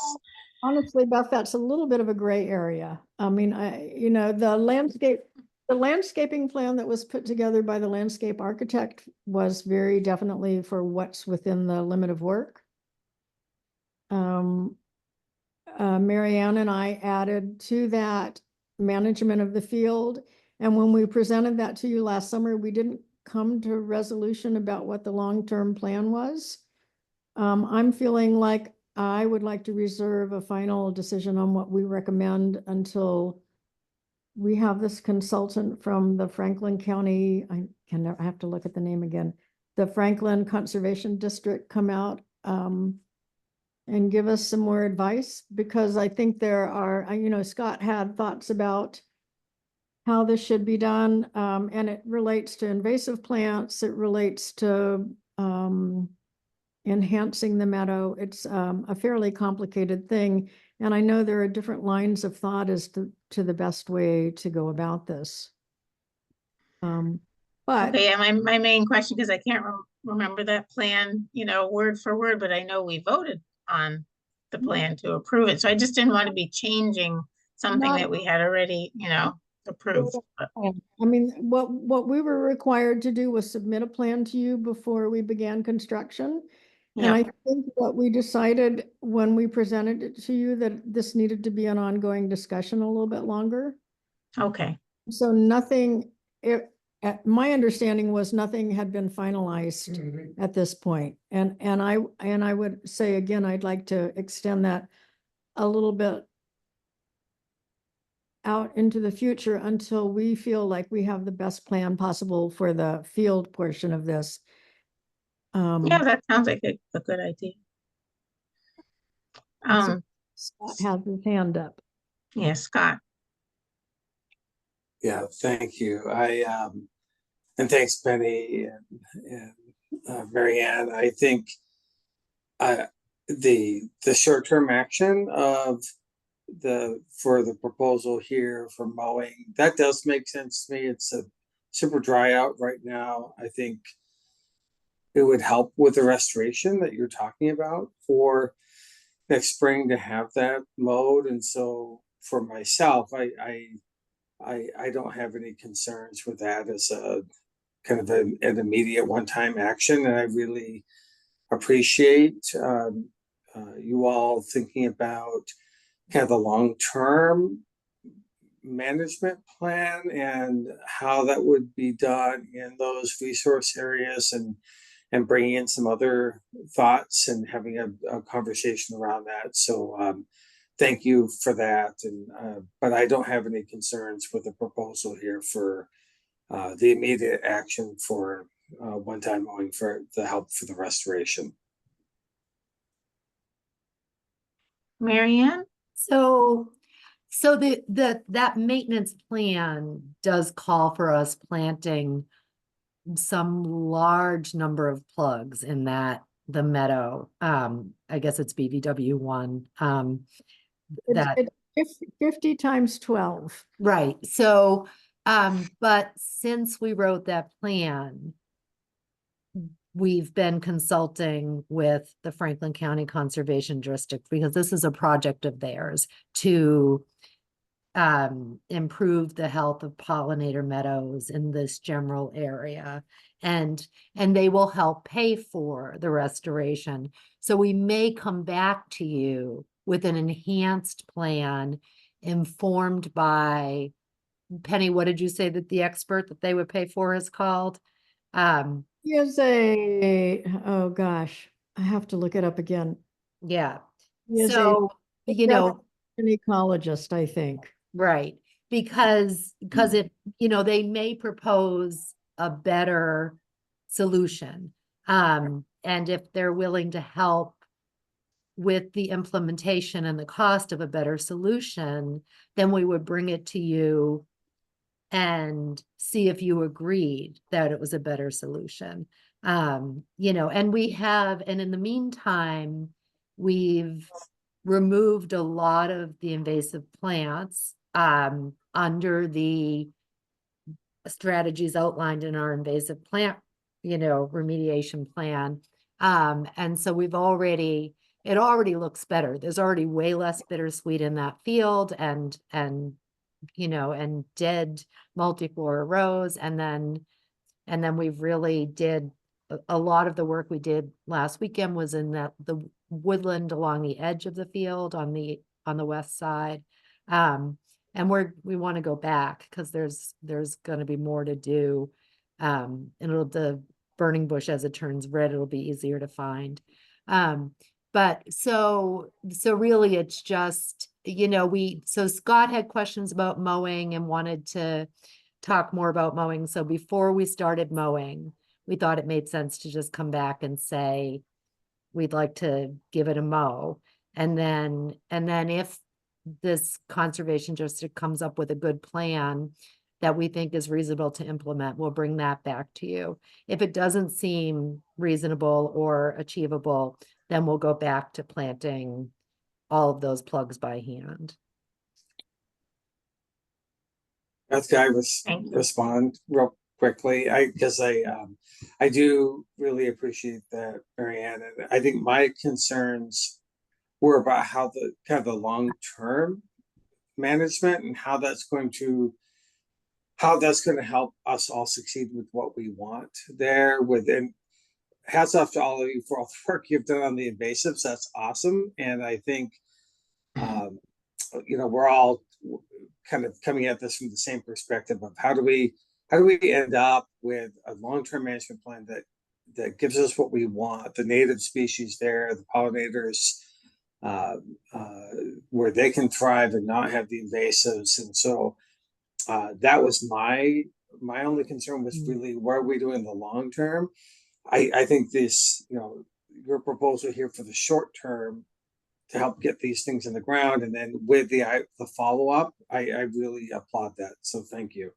Honestly, Beth, that's a little bit of a gray area. I mean, the landscaping plan that was put together by the landscape architect was very definitely for what's within the limit of work. Mary Ann and I added to that management of the field. And when we presented that to you last summer, we didn't come to a resolution about what the long-term plan was. I'm feeling like I would like to reserve a final decision on what we recommend until we have this consultant from the Franklin County, I have to look at the name again, the Franklin Conservation District come out and give us some more advice, because I think there are, Scott had thoughts about how this should be done. And it relates to invasive plants. It relates to enhancing the meadow. It's a fairly complicated thing. And I know there are different lines of thought as to the best way to go about this. But Okay, yeah, my main question, because I can't remember that plan, word for word, but I know we voted on the plan to approve it. So I just didn't want to be changing something Not- that we had already, approved. But- I mean, what we were required to do was submit a plan to you before we began construction. And Yeah, I think what we decided when we presented it to you, that this needed to be an ongoing discussion a little bit longer. okay, So nothing, my understanding was nothing had been finalized at this point. And I would say again, I'd like to extend that a little bit out into the future until we feel like we have the best plan possible for the field portion of this. yeah, that sounds like a good idea. Scott has his hand up. Yeah, Scott, Yeah, thank you. And thanks, Penny and Mary Ann. I think the short-term action of for the proposal here for mowing, that does make sense to me. It's a super dry out right now. I think it would help with the restoration that you're talking about for next spring to have that mowed. And so for myself, I don't have any concerns with that as a kind of an immediate one-time action. And I really appreciate you all thinking about kind of the long-term management plan and how that would be done in those resource areas, and bringing in some other thoughts and having a conversation around that. So thank you for that. And but I don't have any concerns with the proposal here for the immediate action for one-time mowing for the help for the restoration. Mary Ann? So that maintenance plan does call for us planting some large number of plugs in the meadow. I guess it's BVW1. It's 50 times 12. Right. So, but since we wrote that plan, we've been consulting with the Franklin County Conservation District, because this is a project of theirs to improve the health of pollinator meadows in this general area. And they will help pay for the restoration. So we may come back to you with an enhanced plan informed by, Penny, what did you say that the expert that they would pay for is called? He is oh gosh, I have to look it up again. Yeah. He is So, you know, an ecologist, I think. right. Because if, they may propose a better solution. And if they're willing to help with the implementation and the cost of a better solution, then we would bring it to you and see if you agreed that it was a better solution. And in the meantime, we've removed a lot of the invasive plants under the strategies outlined in our invasive plant, remediation plan. And so it already looks better. There's already way less bittersweet in that field and dead multiflora rose. And then we've really did a lot of the work we did last weekend was in the woodland along the edge of the field on the west side. And we want to go back because there's going to be more to do. And the burning bush, as it turns red, it'll be easier to find. But so really it's just, so Scott had questions about mowing and wanted to talk more about mowing. So before we started mowing, we thought it made sense to just come back and say, we'd like to give it a mow. And then if this conservation district comes up with a good plan, that we think is reasonable to implement, we'll bring that back to you. If it doesn't seem reasonable or achievable, then we'll go back to planting all of those plugs by hand. That's guy Thank you. respond real quickly. I do really appreciate that, Marianne. And I think my concerns were about how the kind of the long-term management and how that's going to help us all succeed with what we want there within. Hats off to all of you for all the work you've done on the invasives. That's awesome. And I think, we're all kind of coming at this from the same perspective of how do we end up with a long-term management plan that gives us what we want, the native species there, the pollinators, where they can thrive and not have the invasives. And so that was my only concern was really what are we doing in the long term? I think this, your proposal here for the short term to help get these things in the ground, and then with the follow-up, I really applaud that. So thank you.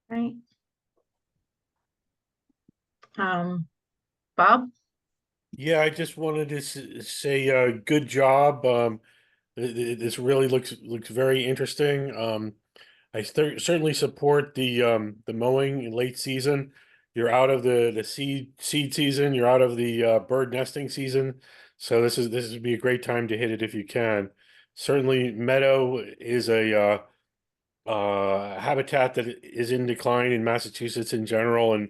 Right. Bob? Yeah, I just wanted to say, good job. This really looks very interesting. I certainly support the mowing in late season. You're out of the seed season. You're out of the bird nesting season. So this would be a great time to hit it if you can. Certainly, meadow is a habitat that is in decline in Massachusetts in general, and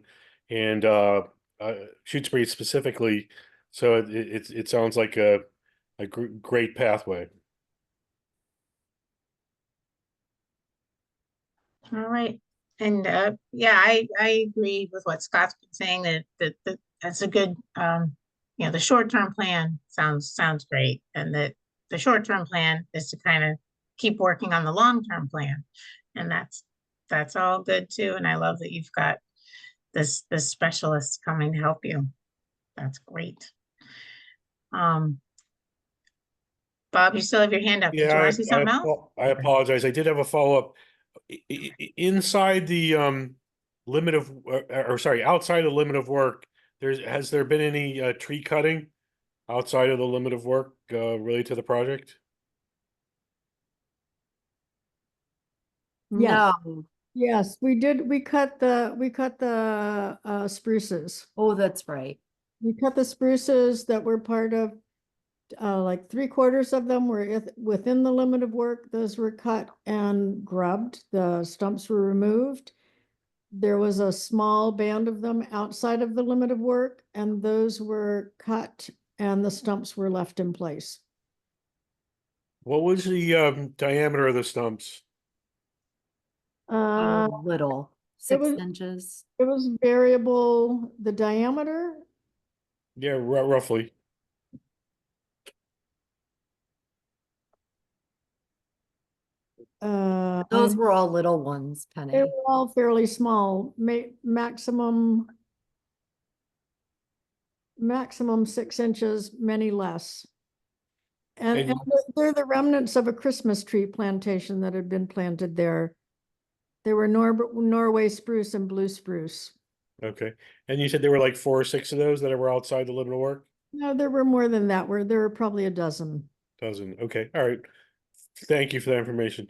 Shutesbury specifically. So it sounds like a great pathway. All right. And yeah, I agree with what Scott's been saying that's a good the short-term plan sounds great, and that the short-term plan is to kind of keep working on the long-term plan. And that's all good too. And I love that you've got this specialist coming to help you. That's great. Bob, you still have your hand up. Did you Yeah, want to say something else? I apologize. I did have a follow-up. Inside the limit of, or sorry, outside the limit of work, has there been any tree cutting outside of the limit of work related to the project? Yes. No, Yes, we did. We cut the spruces. oh, that's right. We cut the spruces that were part of, like 3/4 of them were within the limit of work. Those were cut and grubbed. The stumps were removed. There was a small band of them outside of the limit of work, and those were cut and the stumps were left in place. What was the diameter of the stumps? Uh, Little, it 6 was- inches. it was variable, the diameter. Yeah, roughly. Those were all little ones, They Penny. were all fairly small, maximum 6 inches, many less. And And- they're the remnants of a Christmas tree plantation that had been planted there. They were Norway spruce and blue spruce. Okay. And you said there were like 4 or 6 of those that were outside the limit of work? No, there were more than that. There were probably a dozen. Dozen. Okay. All right. Thank you for that information.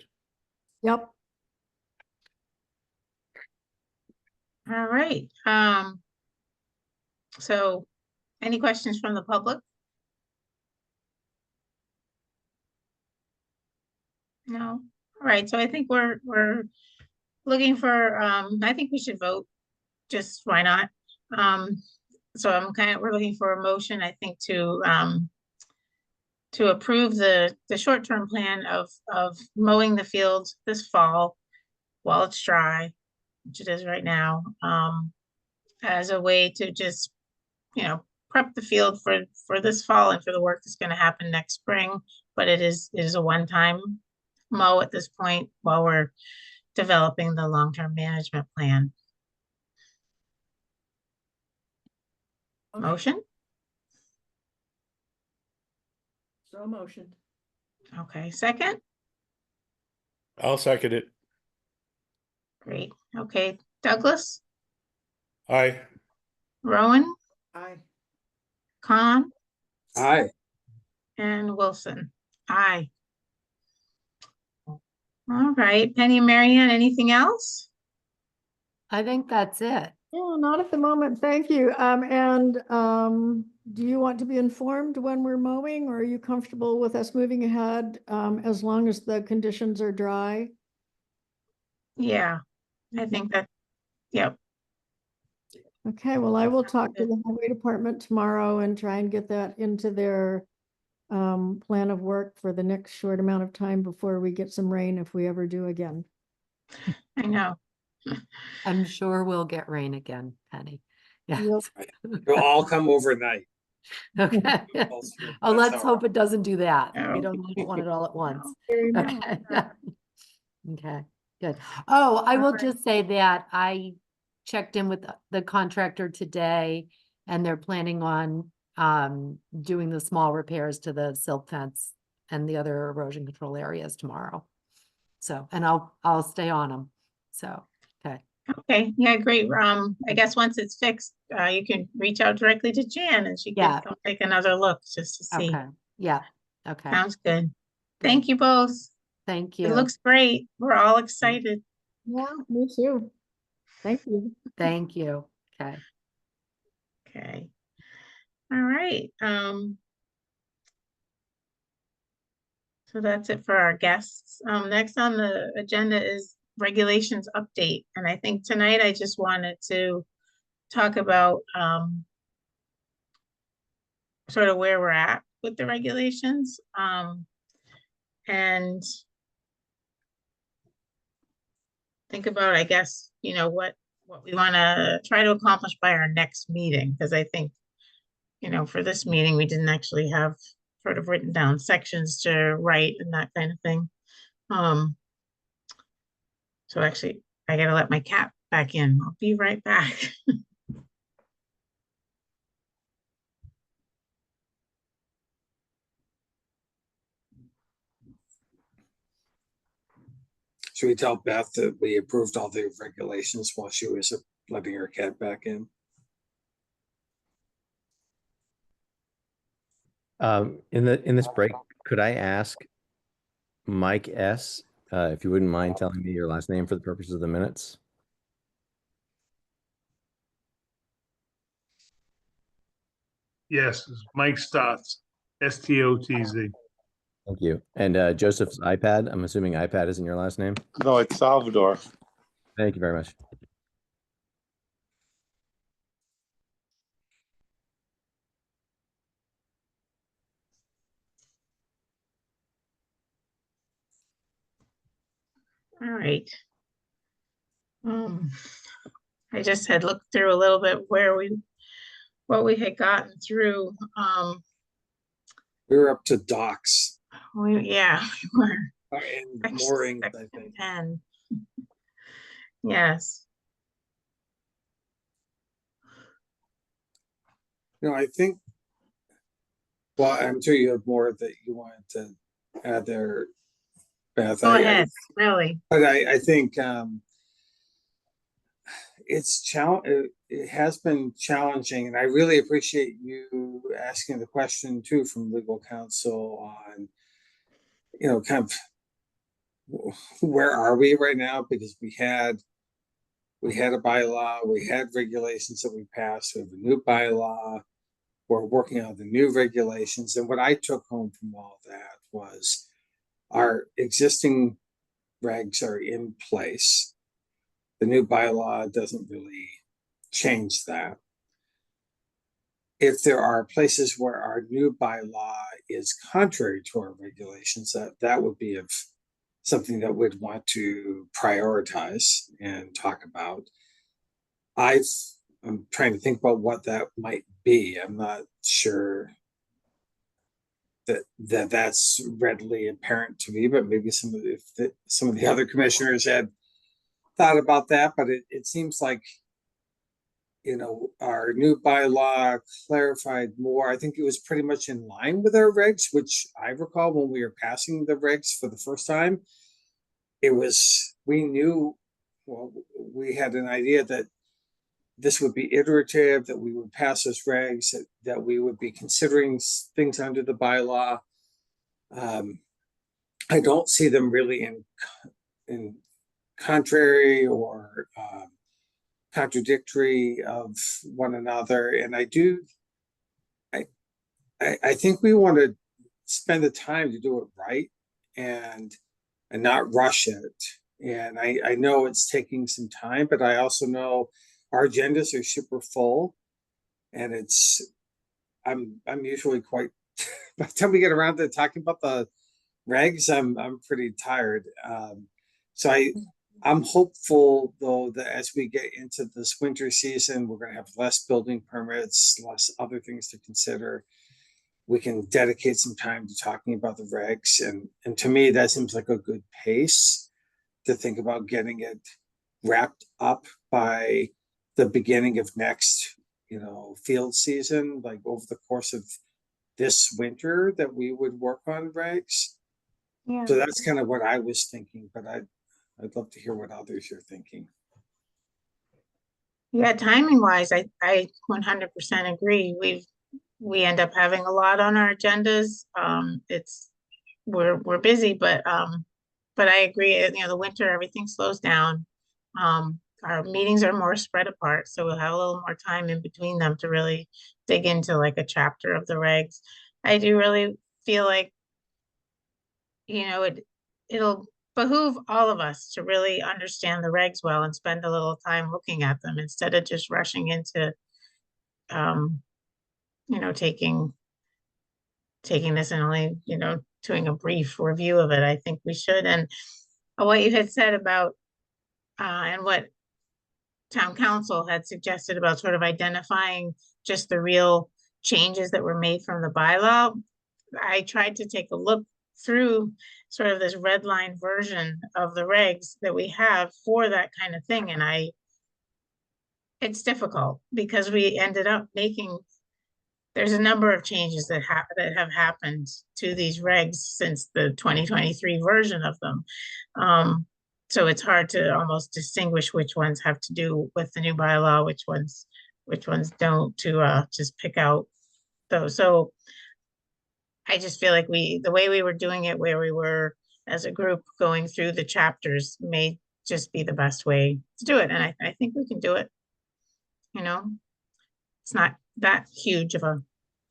Yep. All right. So any questions from the public? No. All right. So I think we're looking for, I think we should vote. Just why not? So we're looking for a motion, I think, to approve the short-term plan of mowing the fields this fall while it's dry, which it is right now, as a way to just, prep the field for this fall and for the work that's going to happen next spring. But it is a one-time mow at this point while we're developing the long-term management plan. Motion? So motioned. Okay, second? I'll second it. Great. Okay, Douglas, Aye. Rowan, Aye. Khan, Aye. and Wilson. Aye. All right, Penny and Marianne, anything else? I think that's it. Yeah, not at the moment. Thank you. Do you want to be informed when we're mowing, or are you comfortable with us moving ahead, as long as the conditions are dry? Yeah, I think that, yep. Okay, well, I will talk to the highway department tomorrow and try and get that into their plan of work for the next short amount of time before we get some rain, if we ever do again. I know. I'm sure we'll get rain again, Penny. Yes. It'll all come overnight. Okay. Oh, That's let's how- hope it doesn't do that. We No. don't want it all at once. Very much. Okay. Okay, good. Oh, I will just say that I checked in with the contractor today, and they're planning on doing the small repairs to the silt fence and the other erosion control areas tomorrow. So, and I'll stay on them. So, okay. Okay, yeah, great. I guess once it's fixed, you can reach out directly to Jan and she Yeah. can come take another look just to see. Okay. Yeah. Okay. Sounds good. Thank you both. Thank It you. looks great. We're all excited. Yeah, me too. Thank you. Thank you. Okay. Okay. All right. So that's it for our guests. Next on the agenda is regulations update. And I think tonight I just wanted to talk about sort of where we're at with the regulations. And think about, I guess, what we want to try to accomplish by our next meeting, because I think, for this meeting, we didn't actually have sort of written down sections to write and that kind of thing. So actually, I gotta let my cat back in. I'll be right back. Should we tell Beth that we approved all the regulations while she was letting her cat back in? In this break, could I ask Mike S. If you wouldn't mind telling me your last name for the purposes of the minutes? Yes, it's Mike Stotz, Stotz. Thank you. And Joseph's iPad, I'm assuming iPad isn't your last name? No, it's Salvador. Thank you very much. All right. I just had looked through a little bit what we had gotten through. We were up to docks We were. and Section- moorings, I section think. 10. Yes. I think, well, I'm sure you have more that you wanted to add there, Beth. Go ahead, really. But I think it has been challenging, and I really appreciate you asking the question too from legal counsel on, kind of where are we right now? Because we had a bylaw, we had regulations that we passed, we have a new bylaw, we're working on the new regulations. And what I took home from all that was our existing regs are in place. The new bylaw doesn't really change that. If there are places where our new bylaw is contrary to our regulations, that would be of something that we'd want to prioritize and talk about. I'm trying to think about what that might be. I'm not sure that's readily apparent to me, but maybe some of the other commissioners had thought about that. But it seems like, our new bylaw clarified more. I think it was pretty much in line with our regs, which I recall when we were passing the regs for the first time. we knew, well, we had an idea that this would be iterative, that we would pass those regs, that we would be considering things under the bylaw. I don't see them really in contrary or contradictory of one another. And I think we want to spend the time to do it right and not rush it. And I know it's taking some time, but I also know our agendas are super full, and I'm usually quite by the time we get around to talking about the regs, I'm pretty tired. So I'm hopeful though that as we get into this winter season, we're going to have less building permits, less other things to consider. We can dedicate some time to talking about the regs, and to me that seems like a good pace to think about getting it wrapped up by the beginning of next, field season, like over the course of this winter, that we would work on regs. Yeah. So that's kind of what I was thinking, but I'd love to hear what others are thinking. Yeah, timing wise, I 100% agree. We end up having a lot on our agendas. We're busy, but I agree, the winter, everything slows down. Our meetings are more spread apart, so we'll have a little more time in between them to really dig into like a chapter of the regs. I do really feel like, it'll behoove all of us to really understand the regs well and spend a little time looking at them instead of just rushing into, taking this and only, doing a brief review of it. I think we should. And what you had said about, and what town council had suggested about sort of identifying just the real changes that were made from the bylaw. I tried to take a look through sort of this red line version of the regs that we have for that kind of thing. And it's difficult because we ended up there's a number of changes that have happened to these regs since the 2023 version of them. So it's hard to almost distinguish which ones have to do with the new bylaw, which ones don't, to just pick out those. So I just feel like the way we were doing it, where we were as a group going through the chapters, may just be the best way to do it. And I think we can do it. It's not that huge of a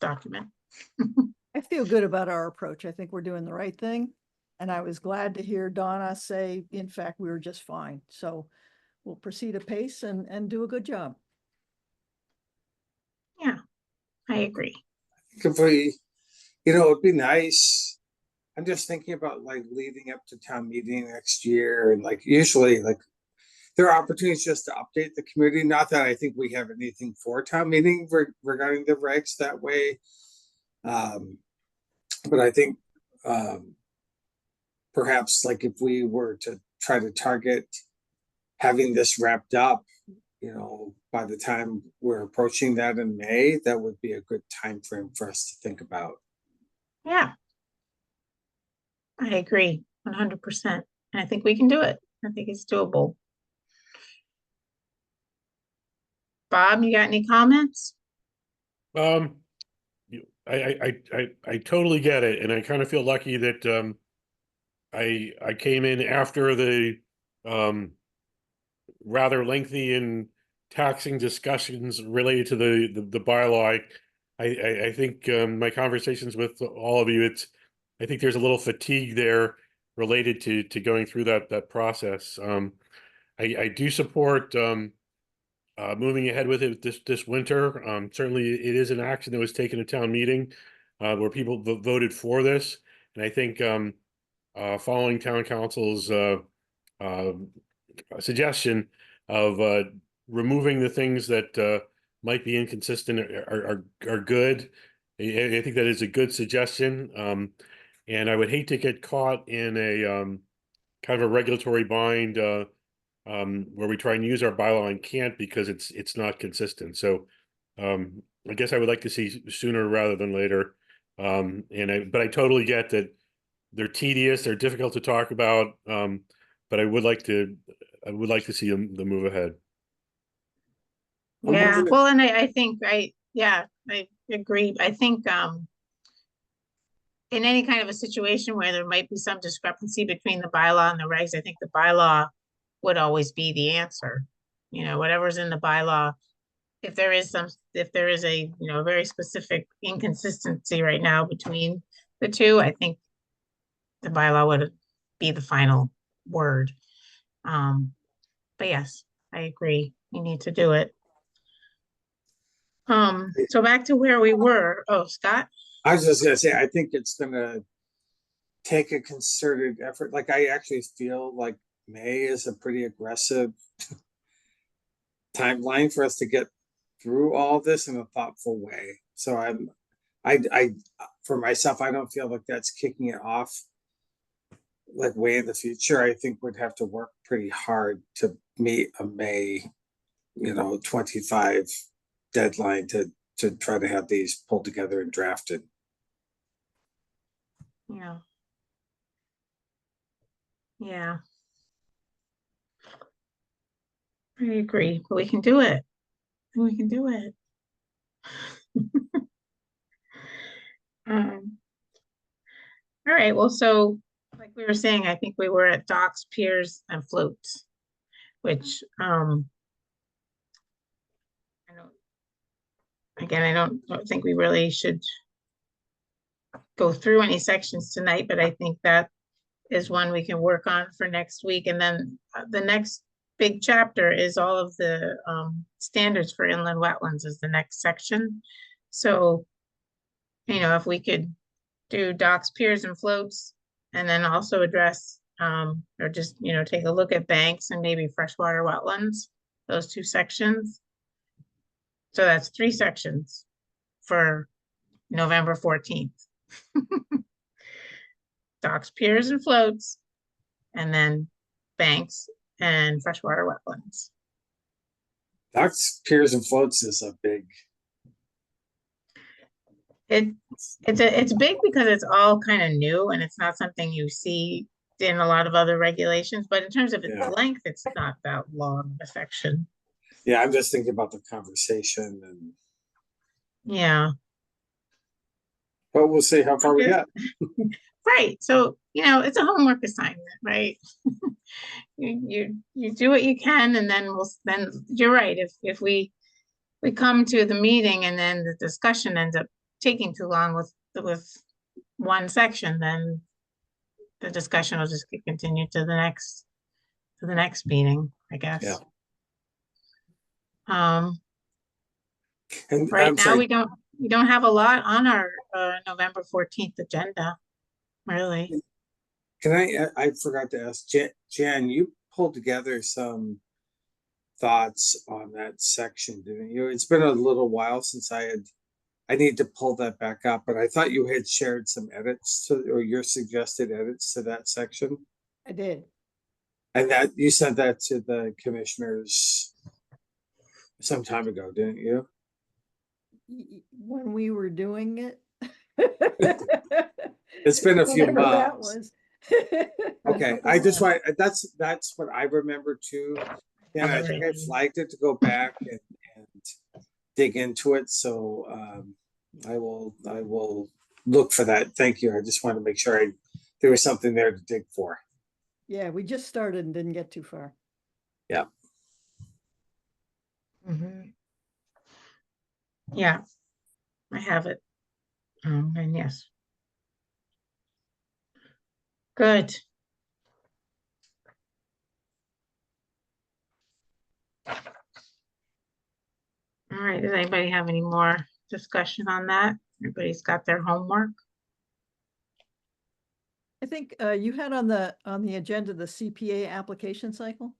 document. I feel good about our approach. I think we're doing the right thing. And I was glad to hear Donna say, in fact, we were just fine. So we'll proceed apace and do a good job. Yeah, I agree. If it'd be nice. I'm just thinking about like leading up to town meeting next year, and like usually like there are opportunities just to update the community. Not that I think we have anything for town meeting regarding the regs that way. But I think perhaps like if we were to try to target having this wrapped up, by the time we're approaching that in May, that would be a good time frame for us to think about. Yeah. I agree 100%. And I think we can do it. I think it's doable. Bob, you got any comments? I totally get it, and I kind of feel lucky that I came in after the rather lengthy and taxing discussions related to the bylaw. I think my conversations with all of you, I think there's a little fatigue there related to going through that process. I do support moving ahead with it this winter. Certainly it is an action that was taken at town meeting where people voted for this. And I think following town council's suggestion of removing the things that might be inconsistent are good. I think that is a good suggestion. And I would hate to get caught in a kind of a regulatory bind where we try and use our bylaw and can't because it's not consistent. So I guess I would like to see sooner rather than later. But I totally get that they're tedious, they're difficult to talk about. but I would like to see the move ahead. I'm Yeah, wondering- well, and I think I agree. I think in any kind of a situation where there might be some discrepancy between the bylaw and the regs, I think the bylaw would always be the answer. You know, whatever's in the bylaw, if there is a, you know, very specific inconsistency right now between the two, I think the bylaw would be the final word. But yes, I agree. We need to do it. So back to where we were. Oh, Scott? I was just gonna say, I think it's gonna take a concerted effort. Like, I actually feel like May is a pretty aggressive timeline for us to get through all this in a thoughtful way. So for myself, I don't feel like that's kicking it off like way in the future. I think we'd have to work pretty hard to meet a May, 25 deadline to try to have these pulled together and drafted. Yeah. Yeah. I agree, but we can do it. We can do it. All right, well, so like we were saying, I think we were at docks, piers, and floats, which I don't think we really should go through any sections tonight, but I think that is one we can work on for next week. And then the next big chapter is all of the standards for inland wetlands is the next section. So, you know, if we could do docks, piers, and floats, and then also address or just, you know, take a look at banks and maybe freshwater wetlands, those two sections. So that's 3 sections for November 14th. Docks, piers, and floats, and then banks and freshwater wetlands. Docks, piers, and floats is a big. It's big because it's all kind of new and it's not something you see in a lot of other regulations, but in terms of its Yeah. length, it's not that long a section. Yeah, I'm just thinking about the conversation, and Yeah, but we'll see how far we get. right. So, you know, it's a homework assignment, right? You do what you can, and then then you're right. If we come to the meeting and then the discussion ends up taking too long with one section, then the discussion will just get continued to the next meeting, I guess. Yeah. And Right I'm now, sorry, we don't have a lot on our November 14th agenda, really. can I forgot to ask Jan, you pulled together some thoughts on that section, didn't you? It's been a little while since I need to pull that back up, but I thought you had shared some edits or your suggested edits to that section. I did. And that you sent that to the commissioners some time ago, didn't you? When we were doing it. It's been a few Whatever that months. was. Okay, I just want, that's what I remember too. And I think I flagged it to go back and dig into it, so I will look for that. Thank you. I just want to make sure there was something there to dig for. Yeah, we just started and didn't get too far. Yeah. Mhm. Yeah, I have it. And yes. Good. All right, does anybody have any more discussion on that? Everybody's got their homework? I think you had on the agenda the CPA application cycle.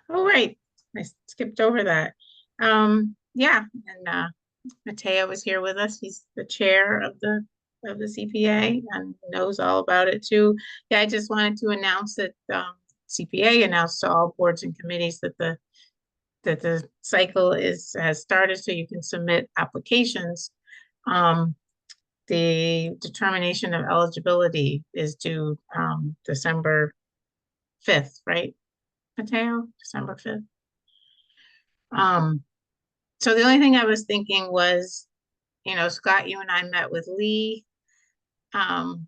Oh, right, I skipped over that. Yeah, and Mateo was here with us. He's the chair of the CPA and knows all about it too. Yeah, I just wanted to announce that CPA announced to all boards and committees that the cycle has started, so you can submit applications. The determination of eligibility is due December 5th, right? Mateo, December 5th. So the only thing I was thinking was, Scott, you and I met with Lee, and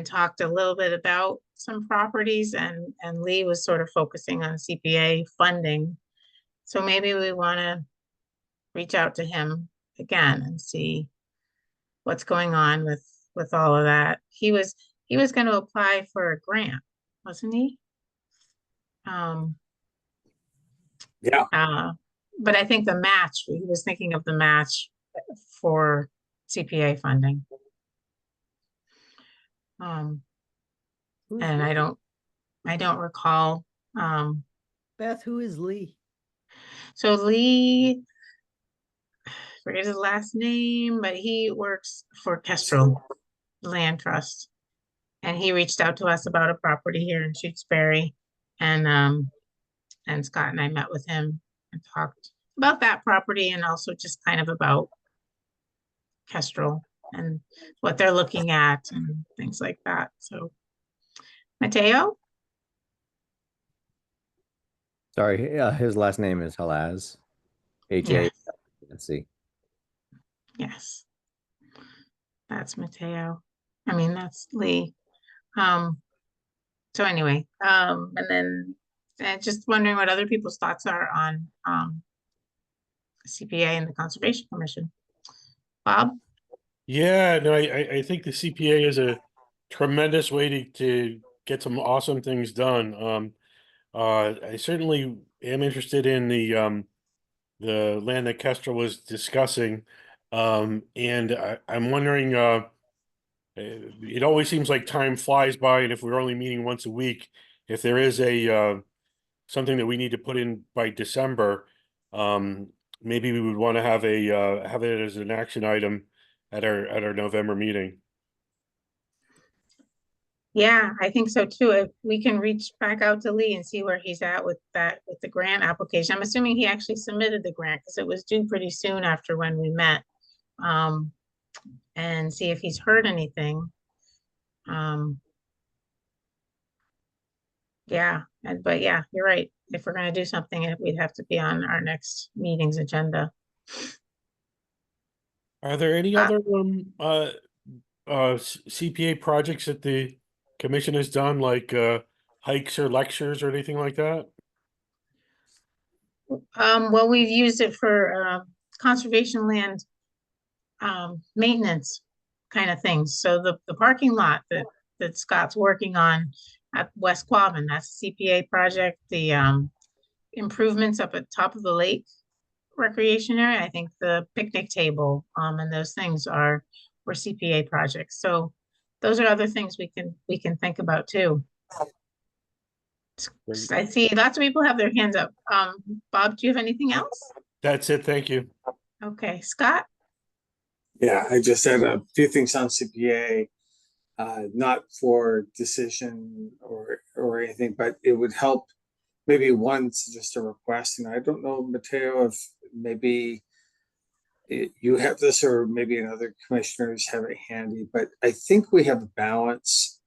talked a little bit about some properties, and Lee was sort of focusing on CPA funding. So maybe we want to reach out to him again and see what's going on with all of that. He was going to apply for a grant, wasn't he? Yeah. But I think the match, he was thinking of the match for CPA funding. Who's And Lee? I don't recall. Beth, who is Lee? So Lee, forget his last name, but he works for Kestrel Land Trust. And he reached out to us about a property here in Shutesbury. And Scott and I met with him and talked about that property, and also just kind of about Kestrel and what they're looking at and things like that. So, Mateo? Sorry, his last name is Halaz. H-A, Yes, let's see. yes. That's Mateo. I mean, that's Lee. So anyway, and then just wondering what other people's thoughts are on CPA and the Conservation Commission. Bob? Yeah, no, I think the CPA is a tremendous way to get some awesome things done. I certainly am interested in the land that Kestra was discussing. And I'm wondering, it always seems like time flies by, and if we're only meeting once a week, if there is something that we need to put in by December, maybe we would want to have have it as an action item at our November meeting. Yeah, I think so too. If we can reach back out to Lee and see where he's at with the grant application. I'm assuming he actually submitted the grant because it was due pretty soon after when we met. And see if he's heard anything. Yeah, but yeah, you're right. If we're gonna do something, we'd have to be on our next meeting's agenda. Are there any other CPA projects that the commission has done, like hikes or lectures or anything like that? Well, we've used it for conservation land maintenance kind of things. So the parking lot that Scott's working on at West Quabbin, that's a CPA project. The improvements up at top of the lake recreation area, I think the picnic table and those things were CPA projects. So those are other things we can think about too. I see lots of people have their hands up. Bob, do you have anything else? That's it. Thank you. Okay, Scott? Yeah, I just had a few things on CPA, not for decision or anything, but it would help. Maybe one's just a request, and I don't know, Mateo, if maybe you have this or maybe another commissioners have it handy, but I think we have a balance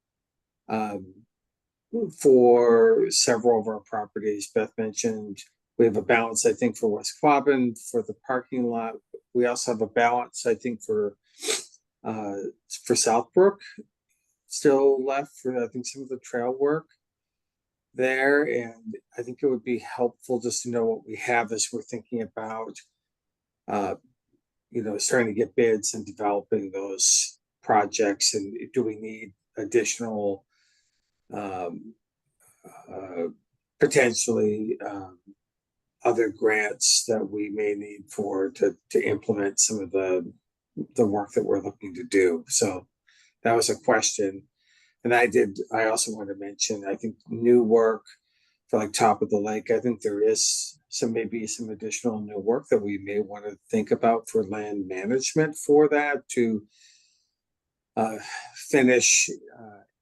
for several of our properties. Beth mentioned we have a balance, I think, for West Quabbin, for the parking lot. We also have a balance, I think, for Southbrook still left for, I think, some of the trail work there. And I think it would be helpful just to know what we have as we're thinking about, starting to get bids and developing those projects. And do we need additional potentially other grants that we may need to implement some of the work that we're looking to do. So that was a question. And I also want to mention, I think new work for like top of the lake, I think there is maybe some additional new work that we may want to think about for land management for that to finish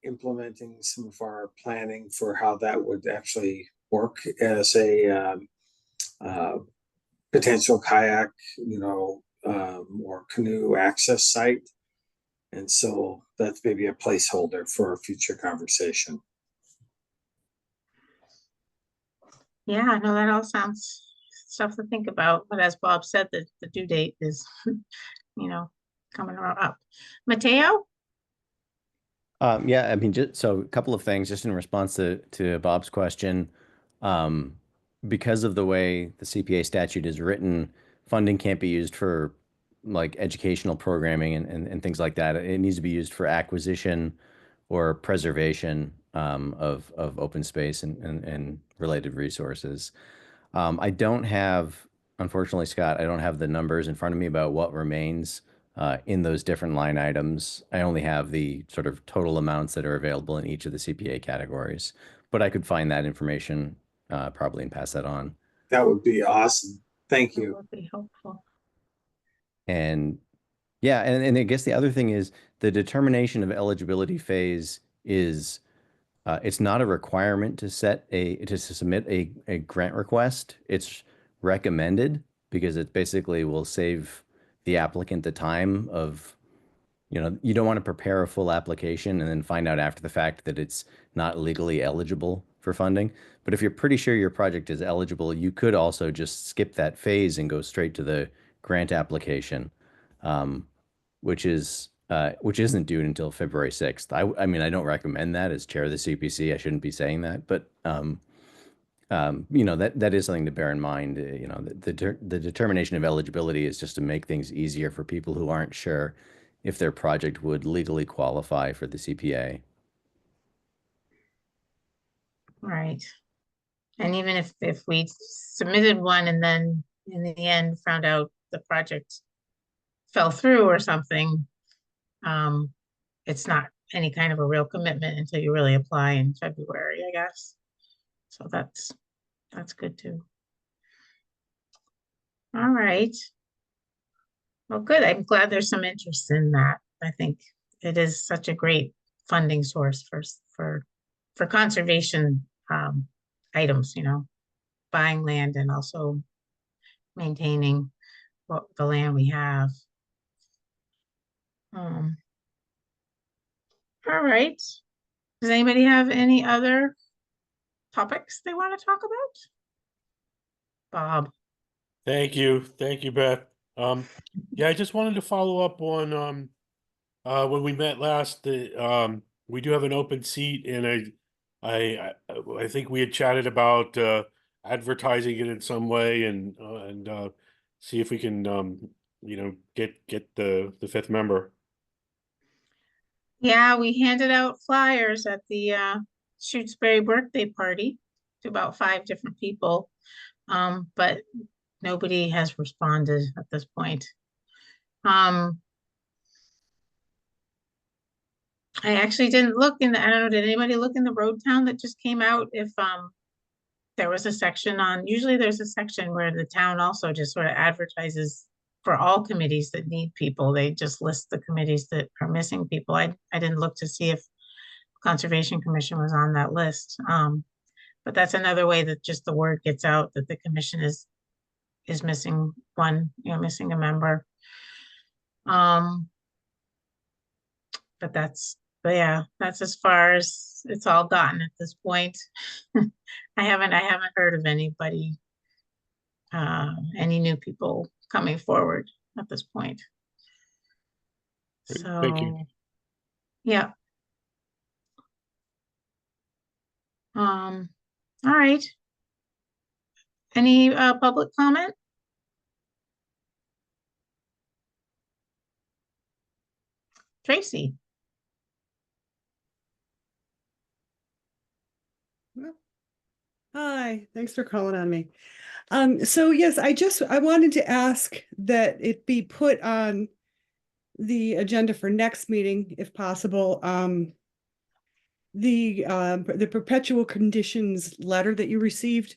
implementing some of our planning for how that would actually work as a potential kayak, or canoe access site. And so that's maybe a placeholder for a future conversation. Yeah, no, that all sounds stuff to think about, but as Bob said, the due date is, coming up. Mateo? Yeah, I mean, just so a couple of things, just in response to Bob's question. Um, because of the way the CPA statute is written, funding can't be used for like educational programming and things like that. It needs to be used for acquisition or preservation of open space and related resources. I don't have, unfortunately, Scott, I don't have the numbers in front of me about what remains in those different line items. I only have the sort of total amounts that are available in each of the CPA categories, but I could find that information probably and pass that on. That would be awesome. Thank That you. would be helpful. And yeah, and I guess the other thing is the determination of eligibility phase is it's not a requirement to submit a grant request. It's recommended because it basically will save the applicant the time of, you don't want to prepare a full application and then find out after the fact that it's not legally eligible for funding. But if you're pretty sure your project is eligible, you could also just skip that phase and go straight to the grant application, um, which isn't due until February 6th. I mean, I don't recommend that as chair of the CPC. I shouldn't be saying that, but that is something to bear in mind. The determination of eligibility is just to make things easier for people who aren't sure if their project would legally qualify for the CPA. Right. And even if we submitted one and then in the end found out the project fell through or something, it's not any kind of a real commitment until you really apply in February, I guess. So that's good too. All right. Well, good. I'm glad there's some interest in that. I think it is such a great funding source for conservation items, buying land and also maintaining the land we have. All right. Does anybody have any other topics they want to talk about? Bob. Thank you, Beth. Yeah, I just wanted to follow up on when we met last. We do have an open seat, and I think we had chatted about advertising it in some way and see if we can get the fifth member. Yeah, we handed out flyers at the Shutesbury birthday party to about 5 different people. But nobody has responded at this point. I actually didn't look in I don't know, did anybody look in the road town that just came out? If there was a section usually there's a section where the town also just sort of advertises for all committees that need people. They just list the committees that are missing people. I didn't look to see if Conservation Commission was on that list. But that's another way that just the word gets out that the commission is missing missing a member. But yeah, that's as far as it's all gotten at this point. I haven't heard of anybody, any new people coming forward at this point. Great, thank you. So, yeah. All right. Any public comment? Tracy. Hi, thanks for calling on me. So yes, I wanted to ask that it be put on the agenda for next meeting, if possible. The perpetual conditions letter that you received.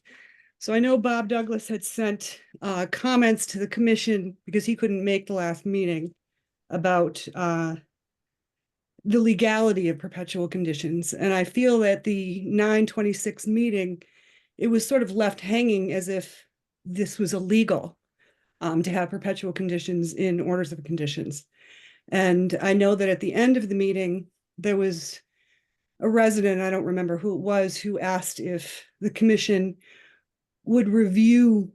So I know Bob Douglas had sent comments to the commission because he couldn't make the last meeting about the legality of perpetual conditions. And I feel that the 9/26 meeting, it was sort of left hanging as if this was illegal to have perpetual conditions in orders of conditions. And I know that at the end of the meeting, there was a resident, I don't remember who it was, who asked if the commission would review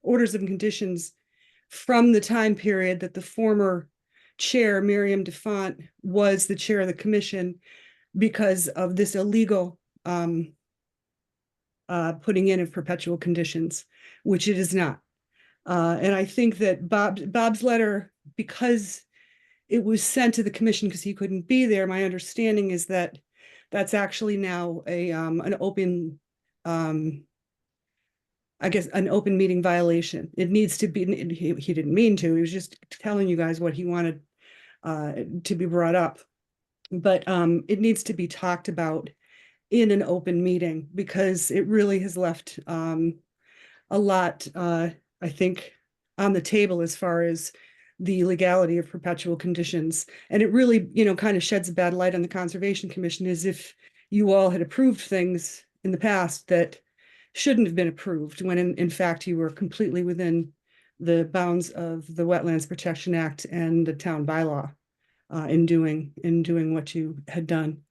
orders and conditions from the time period that the former chair, Miriam DeFont, was the chair of the commission because of this illegal putting in of perpetual conditions, which it is not. And I think that Bob's letter, because it was sent to the commission because he couldn't be there, my understanding is that that's actually now an open, I guess, an open meeting violation. It needs to be, he didn't mean to, he was just telling you guys what he wanted to be brought up. But it needs to be talked about in an open meeting because it really has left a lot, I think, on the table as far as the legality of perpetual conditions. And it really, kind of sheds a bad light on the Conservation Commission as if you all had approved things in the past that shouldn't have been approved when in fact you were completely within the bounds of the Wetlands Protection Act and the town bylaw in doing what you had done.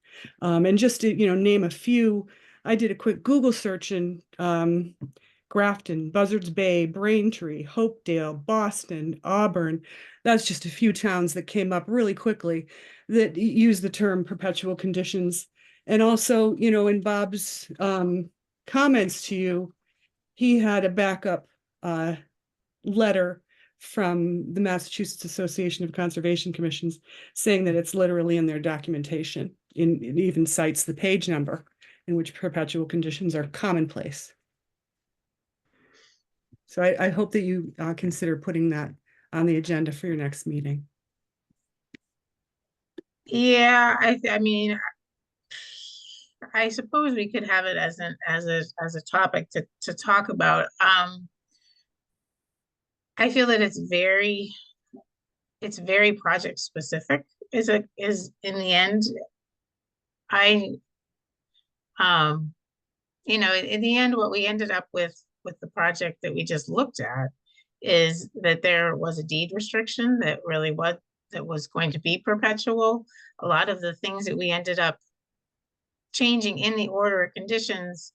And just to, name a few, I did a quick Google search in Grafton, Buzzards Bay, Braintree, Hopedale, Boston, Auburn. That's just a few towns that came up really quickly that use the term perpetual conditions. And also, in Bob's comments to you, he had a backup letter from the Massachusetts Association of Conservation Commissions saying that it's literally in their documentation. It even cites the page number in which perpetual conditions are commonplace. So I hope that you consider putting that on the agenda for your next meeting. Yeah, I mean, I suppose we could have it as a topic to talk about. I feel that it's very project specific. Is in the end, in the end, what we ended up with the project that we just looked at is that there was a deed restriction that was going to be perpetual. A lot of the things that we ended up changing in the order of conditions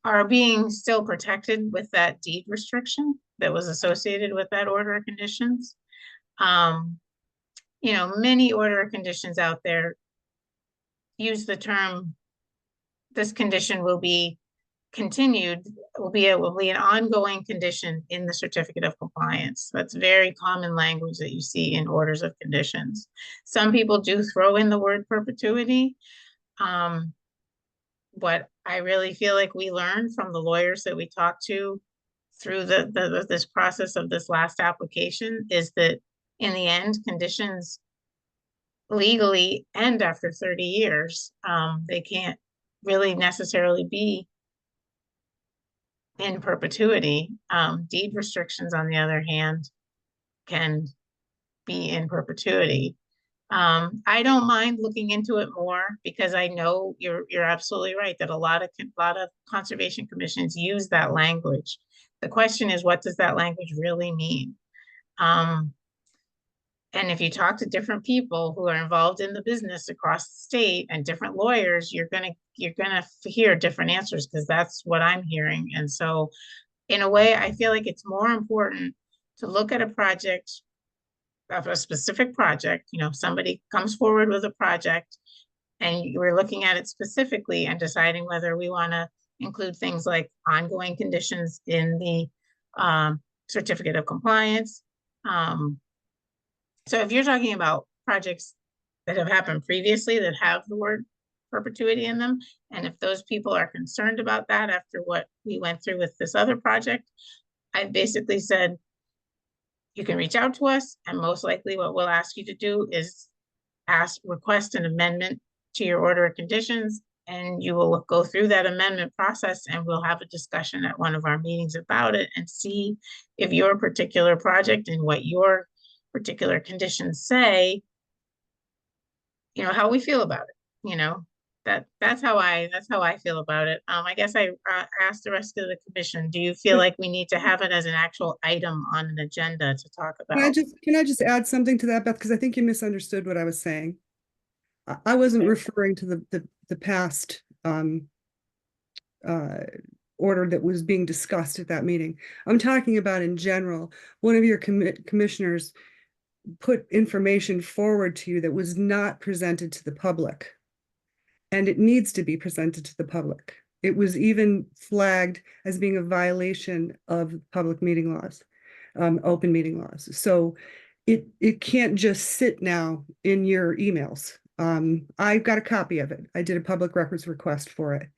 are being still protected with that deed restriction that was associated with that order of conditions. Many order of conditions out there use the term, this condition will be continued, will be an ongoing condition in the certificate of compliance. That's very common language that you see in orders of conditions. Some people do throw in the word perpetuity. What I really feel like we learned from the lawyers that we talked to through this process of this last application is that in the end, conditions legally end after 30 years. They can't really necessarily be in perpetuity. Deed restrictions, on the other hand, can be in perpetuity. I don't mind looking into it more because I know you're absolutely right that a lot of conservation commissions use that language. The question is, what does that language really mean? And if you talk to different people who are involved in the business across the state and different lawyers, you're gonna hear different answers because that's what I'm hearing. And so in a way, I feel like it's more important to look at a project, of a specific project. Somebody comes forward with a project and we're looking at it specifically and deciding whether we want to include things like ongoing conditions in the certificate of compliance. So if you're talking about projects that have happened previously that have the word perpetuity in them, and if those people are concerned about that after what we went through with this other project, I basically said, you can reach out to us, and most likely what we'll ask you to do is request an amendment to your order of conditions, and you will go through that amendment process, and we'll have a discussion at one of our meetings about it and see if your particular project and what your particular conditions say, how we feel about it. That's how I feel about it. I guess I asked the rest of the commission, do you feel like we need to have it as an actual item on an agenda to talk about? Can I just add something to that, Beth? Because I think you misunderstood what I was saying. I wasn't referring to the past order that was being discussed at that meeting. I'm talking about in general, one of your commissioners put information forward to you that was not presented to the public. And it needs to be presented to the public. It was even flagged as being a violation of public meeting laws, open meeting laws. So it can't just sit now in your emails. I've got a copy of it. I did a public records request for it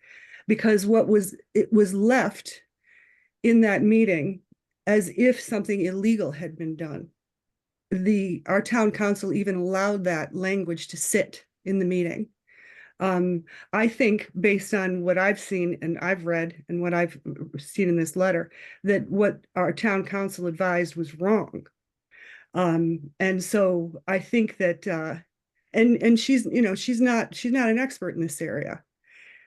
because it was left in that meeting as if something illegal had been done. Our town council even allowed that language to sit in the meeting. I think based on what I've seen and I've read and what I've seen in this letter, that what our town council advised was wrong. And so I think that, and she's, she's not an expert in this area.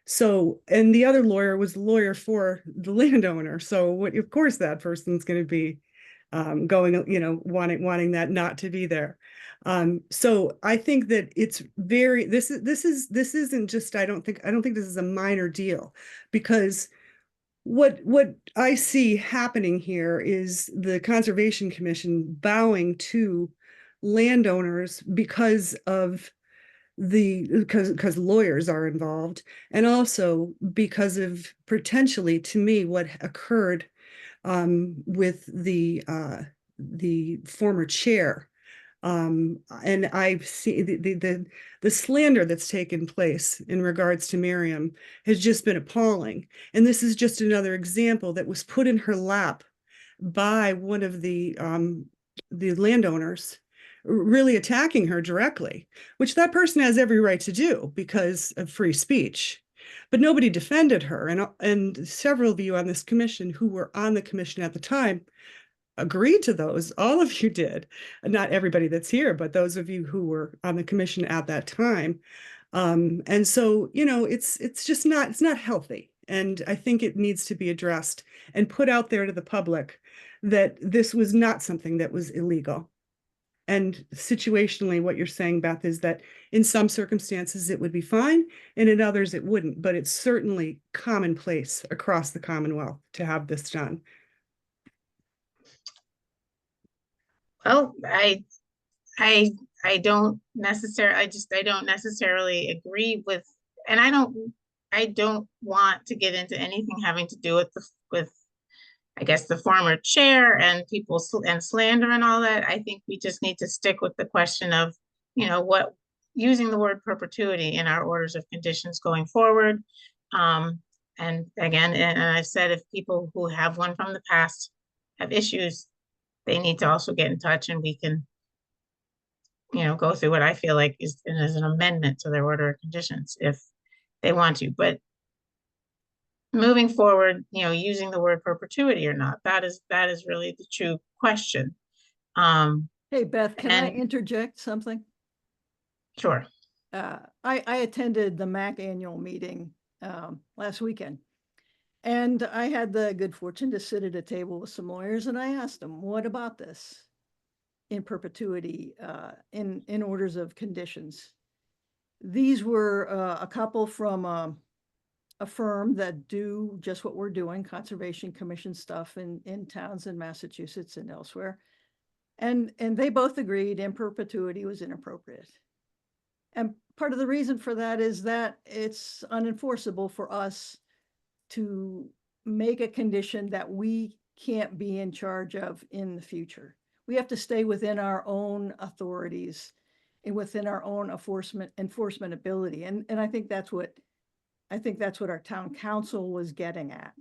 So, and the other lawyer was the lawyer for the landowner. So of course that person's going to be going, wanting that not to be there. So I think that it's this isn't just, I don't think this is a minor deal, because what I see happening here is the Conservation Commission bowing to landowners because lawyers are involved, and also because of potentially, to me, what occurred with the former chair. And I've seen the slander that's taken place in regards to Miriam has just been appalling. And this is just another example that was put in her lap by one of the landowners, really attacking her directly, which that person has every right to do because of free speech. But nobody defended her. And several of you on this commission who were on the commission at the time agreed to those. All of you did. Not everybody that's here, but those of you who were on the commission at that time. And so, it's just it's not healthy. And I think it needs to be addressed and put out there to the public that this was not something that was illegal. And situationally, what you're saying, Beth, is that in some circumstances it would be fine, and in others it wouldn't. But it's certainly commonplace across the Commonwealth to have this done. Well, I don't necessarily agree with, and I don't want to get into anything having to do with I guess the former chair and people and slander and all that. I think we just need to stick with the question of, using the word perpetuity in our orders of conditions going forward. And again, and I've said, if people who have one from the past have issues, they need to also get in touch, and we can, go through what I feel like is an amendment to their order of conditions if they want to. But moving forward, using the word perpetuity or not, that is really the true question. Hey, Beth, can I and- interject something? Sure. I attended the MAC annual meeting last weekend, and I had the good fortune to sit at a table with some lawyers, and I asked them, what about this in perpetuity in orders of conditions? These were a couple from a firm that do just what we're doing, Conservation Commission stuff in towns in Massachusetts and elsewhere. And they both agreed in perpetuity was inappropriate. And part of the reason for that is that it's unenforceable for us to make a condition that we can't be in charge of in the future. We have to stay within our own authorities and within our own enforcement ability. And I think that's what our town council was getting at.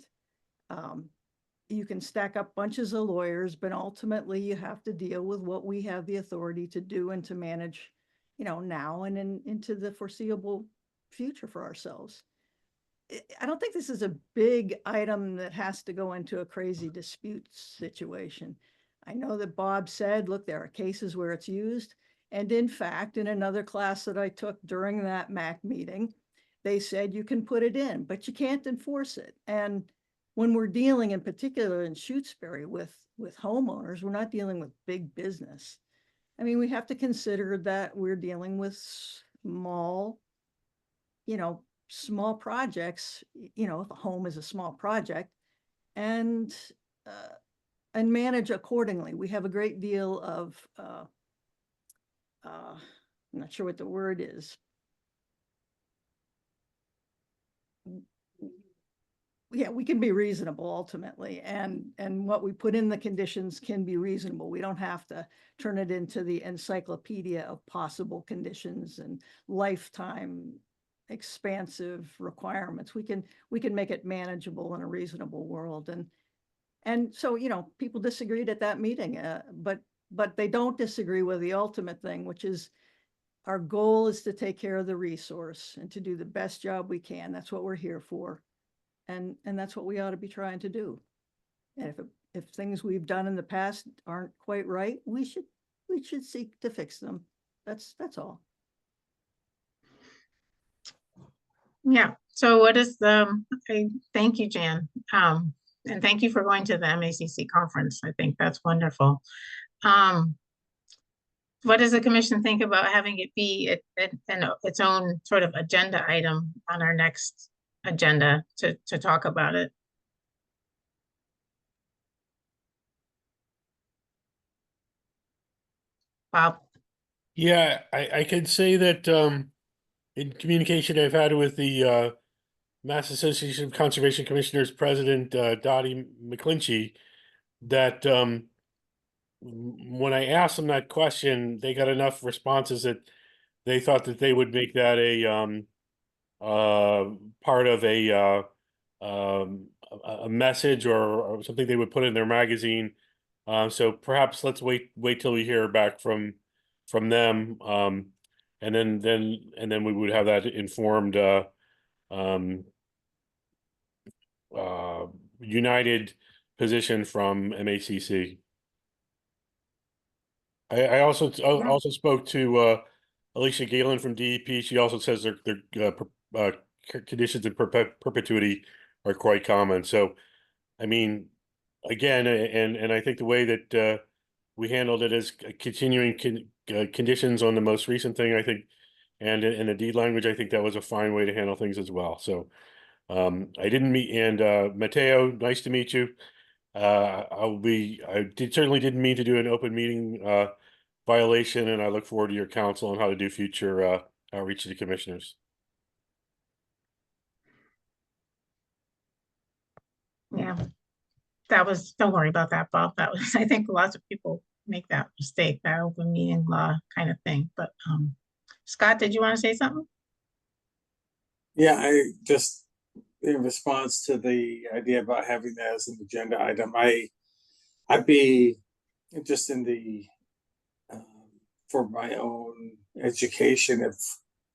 You can stack up bunches of lawyers, but ultimately you have to deal with what we have the authority to do and to manage, now and into the foreseeable future for ourselves. I don't think this is a big item that has to go into a crazy dispute situation. I know that Bob said, look, there are cases where it's used. And in fact, in another class that I took during that MAC meeting, they said you can put it in, but you can't enforce it. And when we're dealing in particular in Shutesbury with homeowners, we're not dealing with big business. I mean, we have to consider that we're dealing with small, small projects, you know, if a home is a small project, and manage accordingly. We have a great deal of, I'm not sure what the word is. Yeah, we can be reasonable ultimately, and what we put in the conditions can be reasonable. We don't have to turn it into the encyclopedia of possible conditions and lifetime expansive requirements. We can make it manageable in a reasonable world. And so, you know, people disagreed at that meeting, but they don't disagree with the ultimate thing, which is our goal is to take care of the resource and to do the best job we can. That's what we're here for. And that's what we ought to be trying to do. And if things we've done in the past aren't quite right, we should seek to fix them. That's all. Yeah, so what is thank you, Jan. And thank you for going to the MACC conference. I think that's wonderful. What does the commission think about having it be its own sort of agenda item on our next agenda to talk about it? Bob? Yeah, I can say that in communication I've had with the Mass Association of Conservation Commissioners President Dottie McClinchy, that when I asked them that question, they got enough responses that they thought that they would make that a part of a message or something they would put in their magazine. So perhaps let's wait till we hear back from them. And then we would have that informed um, united position from MACC. I also spoke to Alicia Galen from DEP. She also says their conditions in perpetuity are quite common. So, I mean, again, and I think the way that we handled it as continuing conditions on the most recent thing, I think, and in the deed language, I think that was a fine way to handle things as well. So, I didn't meet, and Matteo, nice to meet you. Certainly didn't mean to do an open meeting violation, and I look forward to your counsel on how to do future outreach to the commissioners. Yeah, don't worry about that, Bob. That was, I think lots of people make that mistake, that open meeting law kind of thing. But Scott, did you want to say something? Yeah, I just, in response to the idea about having that as an agenda item, I'd be just in the for my own education, if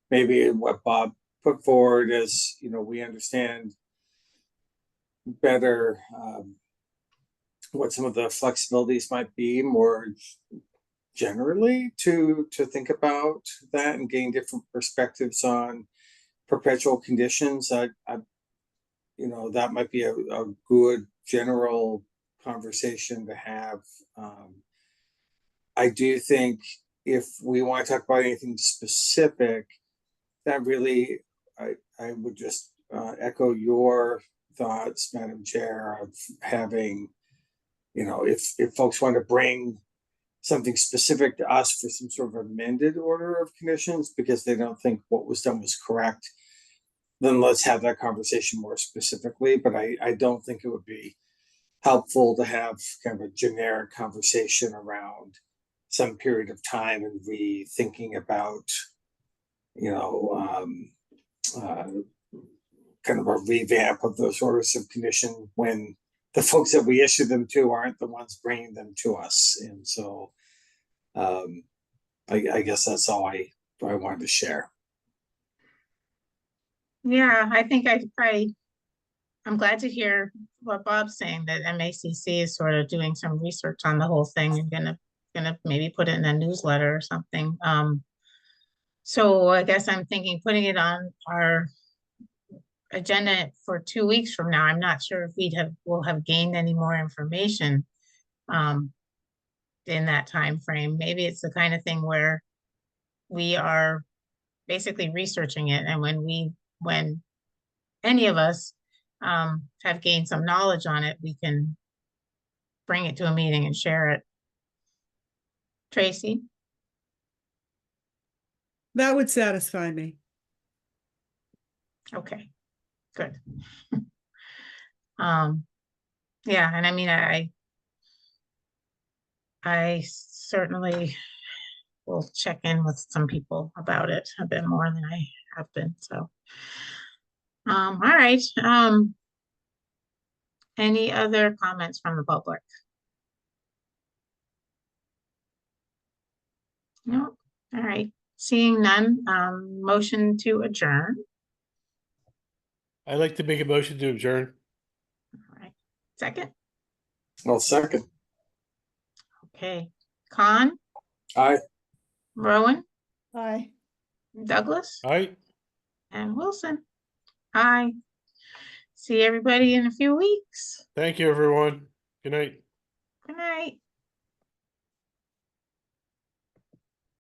maybe what Bob put forward is, you know, we understand better what some of the flexibilities might be more generally to think about that and gain different perspectives on perpetual conditions. I you know, that might be a good general conversation to have. I do think if we want to talk about anything specific, that really, I would just echo your thoughts, Madam Chair, of having, you know, if folks want to bring something specific to us for some sort of amended order of conditions because they don't think what was done was correct, then let's have that conversation more specifically. But I don't think it would be helpful to have kind of a generic conversation around some period of time and rethinking about, you know, kind of a revamp of those orders of condition when the folks that we issue them to aren't the ones bringing them to us. And so I guess that's all I wanted to share. Yeah, I think I'm glad to hear what Bob's saying, that MACC is sort of doing some research on the whole thing and gonna maybe put it in a newsletter or something. So I guess I'm thinking putting it on our agenda for 2 weeks from now. I'm not sure if we'll have gained any more information in that time frame. Maybe it's the kind of thing where we are basically researching it, and when we when any of us have gained some knowledge on it, we can bring it to a meeting and share it. Tracy? That would satisfy me. Okay, good. Yeah, and I mean, I certainly will check in with some people about it a bit more than I have been, so. All right, any other comments from the public? No, all right, seeing none, motion to adjourn. I'd like to make a motion to adjourn. All right, second, Well, second. okay, Con, Aye. Rowan, Aye. Douglas, All right. and Wilson. Aye. See everybody in a few weeks. Thank you, everyone. Good night. Good night.